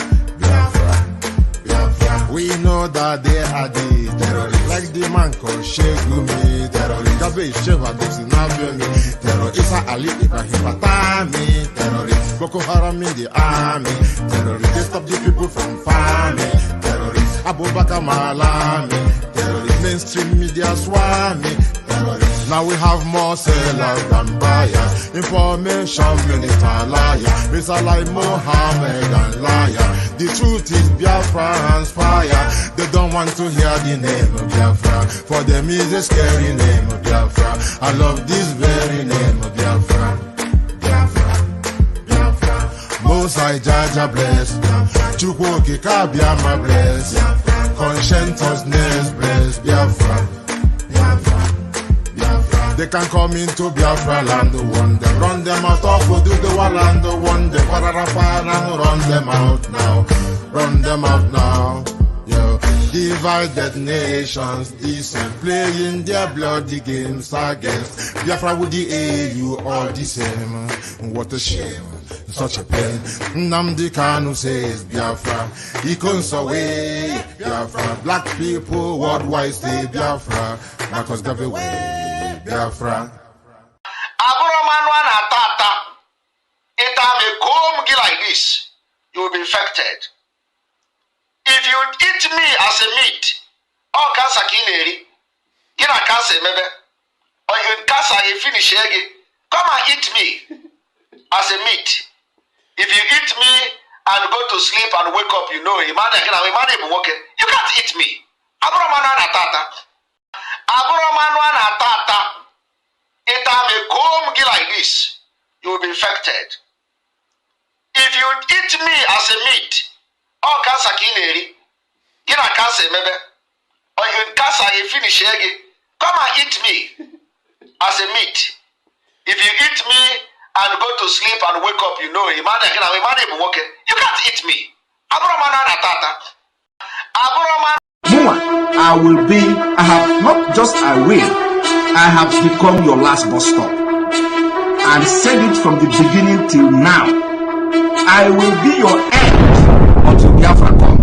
We know that they are the terrorists. Like the man called Shegumi, terrorist. Gabe Sheva Dexinabemi, terrorist. Isa Ali Ibrahim Fatami, terrorist. Boko Haram in the army, terrorist. They stop the people from farming, terrorist. Abubakar Malami, terrorist. Mainstream media swami, terrorist. Now we have more sellers than buyers. Information minister liar. Mr. like Mohammed and liar. The truth is Biafran's fire. They don't want to hear the name of Biafra. For them is a scary name of Biafra. I love this very name of Biafra. Mosai Jaja bless. Chukwuki Kabiama bless. Conscientiousness bless Biafra. They can come into Biafra land one day. Run them out of the land one day. Run them out now. Run them out now. Yo. Divided nations, decent, playing their bloody games against Biafra with the AU all the same. What a shame, such a pain. Nnamdi Kanu says Biafra, he comes away Biafra. Black people worldwide say Biafra, Marcus gave away. Biafra. Aburamanwa na tata. It may comb like this, you will be infected. If you eat me as a meat, or cancer kineri, you know cancer maybe, or you cancer you finish again, come and eat me as a meat. If you eat me and go to sleep and wake up, you know, you can't eat me. Aburamanwa na tata. maybe. Or in case I finish again, come and eat me as a meat. If you eat me and go to sleep and wake up, you know, you can't eat me. I have not just I will, I have become your last bus stop. And said it from the beginning till now. I will be your end until Biafra come.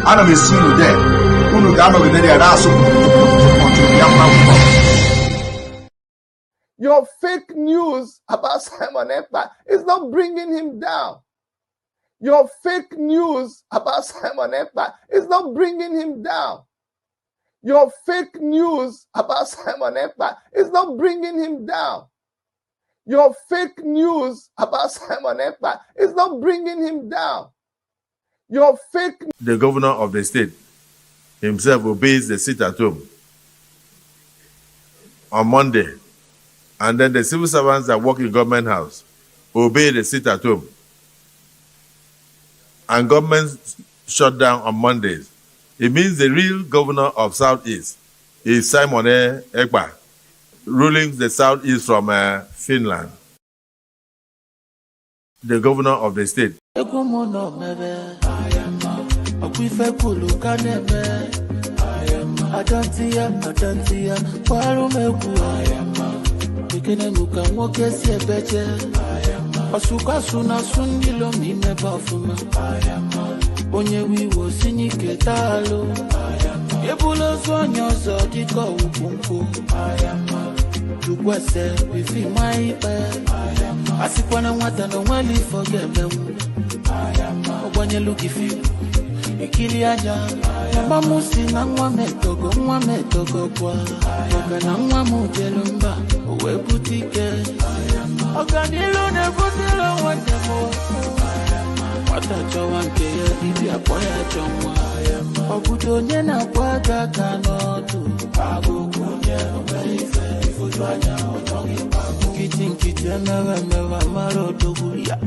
I don't see you there. Your fake news about Simon Ekpa is not bringing him down. Your fake news about Simon Ekpa is not bringing him down. Your fake news about Simon Ekpa is not bringing him down. Your fake news about Simon Ekpa is not bringing him down. Your fake. The governor of the state himself obeys the sit at home on Monday. And then the civil servants that work in government house obey the sit at home. And government shut down on Mondays. It means the real governor of Southeast is Simon Ekpa, ruling the Southeast from Finland. The governor of the state. Onye wiwo sinike talo Ebulo zonyo zodiko upunku Tukwese wifi maipe Asikwana wata no wali forgebe Obanye lukifi Ikili aja Namba musi na nwa metogo kwa Oga na nwa mujelumba Uwe butike Oga nilo nebutilo watemo Watachowanke ya bibi apoya chomwa Obuto nye na kwaga kanotu Agukunye umeife Ifutwanya otongi pagu Kitinkite mewa maro dogulia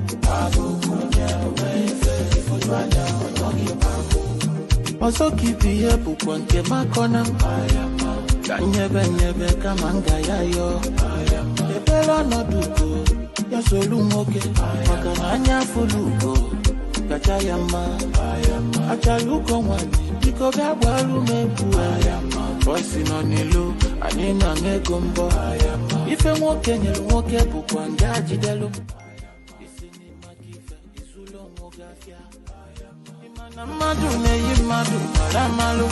Agukunye umeife Ifutwanya otongi pagu Oso kipi yepu kwanke makonam Kanyebe kamanga yayo Ebelo no duko Yasolu moke Makananya fuluko Kachayama Achaluko wani Biko gabwalu mepu Voice no nilu Anina ngegombo Ife mwoke nyelu mwoke Bukwa ngaji delu Isini makife Isulo mwogafya Imana madu neyi madu Malamalo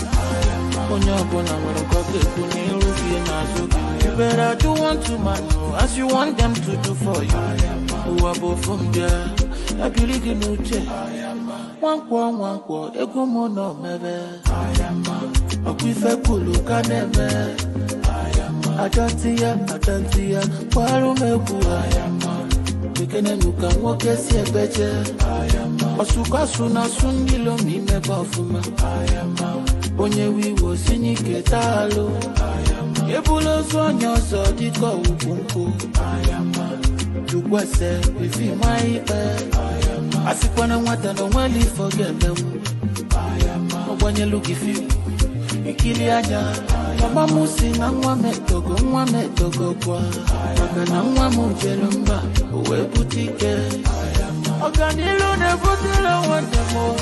Onyobo na mwarokoke Kuniru vye nazuki You better do unto man As you want them to do for you Uwabo from there Abiligi nuche Wankwo Egumo no mebe Okwife kulu kaneme Adantia Waru meku Bekene nuka mwoke siebeche Osuka suna sundilo mime bafuma Onye wiwo sinike talo Ebulo zonyo zodiko upunku Tukwese wifi maipe Asikwana wata no wali forgebe Obanye lukifi Ikili aja Mama musi na nwa metogo kwa Oga na nwa mujelumba Uwe butike Oga nilu nebutilo wandemo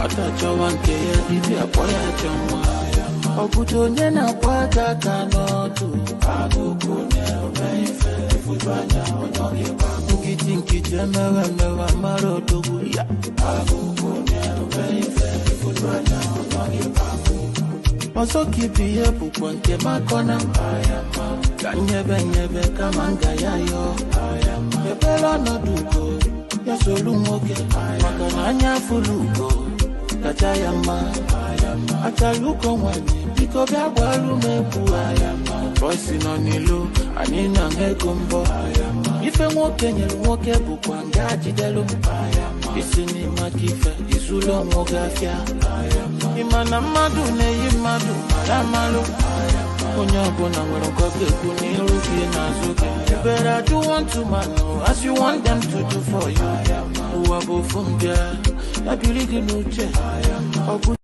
Watachowanke ya bibi apoya chomwa Obuto nye na kwaga kanotu Agukunye umeife Ifutwanya otongi pagu Kitinkite mewa maro dogulia Agukunye umeife Ifutwanya otongi pagu Oso kipi yepu kwanke makona Kanyebe kamanga yayo Ebelo no duko Yasolu mwoke Makananya fuluko Kachayama Achaluko wani Biko gabwalu mepu Voice no nilu Anina ngegombo Ife mwoke nyelu mwoke Bukwa ngaji delu Isini makife Isulo mwogafya Imana madu neyi madu Malamalo Onyobo na mwerokoke Kuniru vye nazuke You better do unto man As you want them to do for you mabu fungia. Ya biligi nuche. Obu.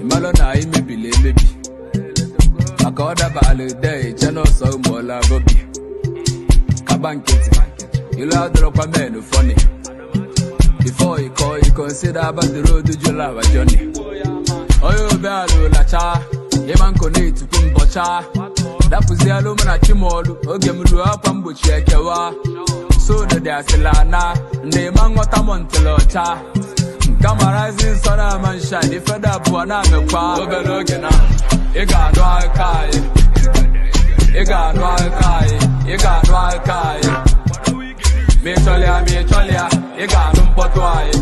Malo na maybe Makoda bale day, channel so more la bobby. Kabankit, you love drop a man funny. Before you call, you consider about the road to your love journey. Oh, you better la cha, Yaman connect to Pumbocha. That was the alumina chimolu, Ogemulu up and Buchekewa. So the Dasilana, Neman what I'm on Telocha. Come rising sun and shine, if I have one of the power, Oberogena, you got no kai, you got no kai, you got no kai. Me cholia, you got no potwai,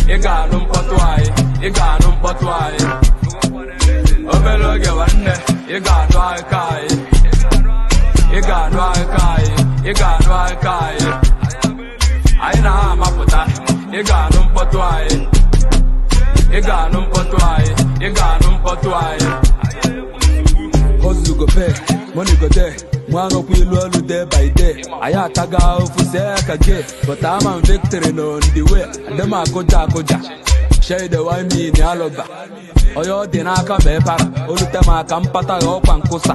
you got no potwai, you got no potwai. Oberoge one, you got no kai, you got no kai, you got no kai. I know my puta. You got no potwai. You got no potwai. You got no potwai. Hustle go pay, money go there. Mwano kwilu day by day. Aya taga ofu seka ge, but I'm on victory on the way. Dema koja. Share the wine me ni aloba. Oyo dinaka be para. Olutema kampata yo pankusa.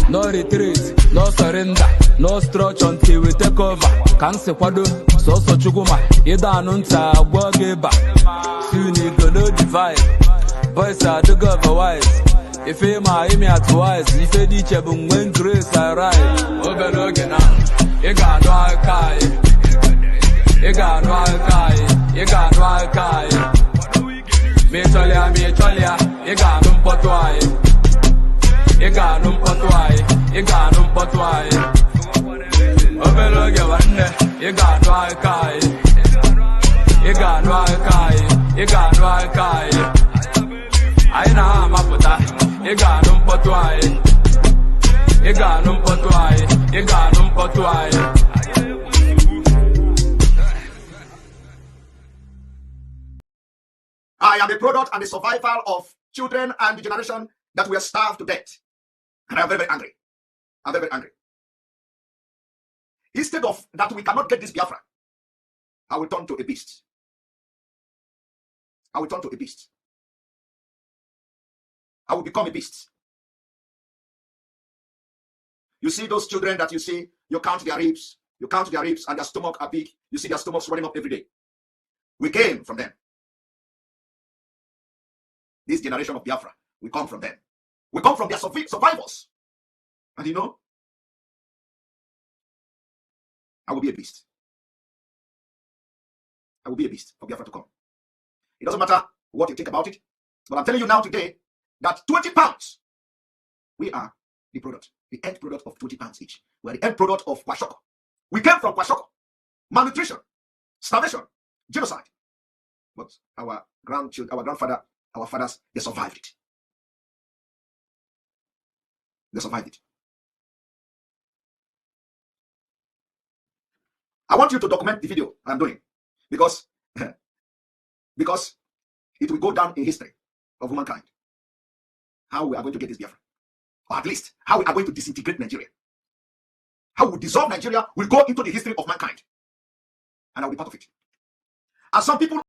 No retreat, no surrender, no stretch until we take over. Kanse kwado, so chuguma. Ida nunta wageba. Soon you gonna divide. Boys are the otherwise. If you my me at twice, if you ditch a boom when grace I ride. Oberogena, you got no kai. You got no kai. You got no kai. Me cholia, you got no potwai. You got no potwai, you got no potwai. Obeloge one, you got no kai. You got no kai, you got no kai. I know my puta, you got no potwai. You got no potwai, you got no potwai. I am the product and the survival of children and the generation that were starved to death. And I'm very, very angry. I'm very, very angry. Instead of that, we cannot get this Biafra. I will turn to a beast. I will turn to a beast. I will become a beast. You see those children that you see, you count their ribs, and their stomach are big. You see their stomachs running up every day. We came from them. This generation of Biafra, we come from them. We come from their survivors. And you know, I will be a beast. I will be a beast for Biafra to come. It doesn't matter what you think about it, but I'm telling you now today that 20 pounds, we are the product, the end product of 20 pounds each. We are the end product of Kwashoko. We came from Kwashoko. Malnutrition, starvation, genocide. But our grandchildren, our grandfather, our fathers, they survived it. They survived it. I want you to document the video I'm doing because it will go down in history of humankind. How we are going to get this Biafra. Or at least, how we are going to disintegrate Nigeria. How we dissolve Nigeria will go into the history of mankind. And I will be part of it. And some people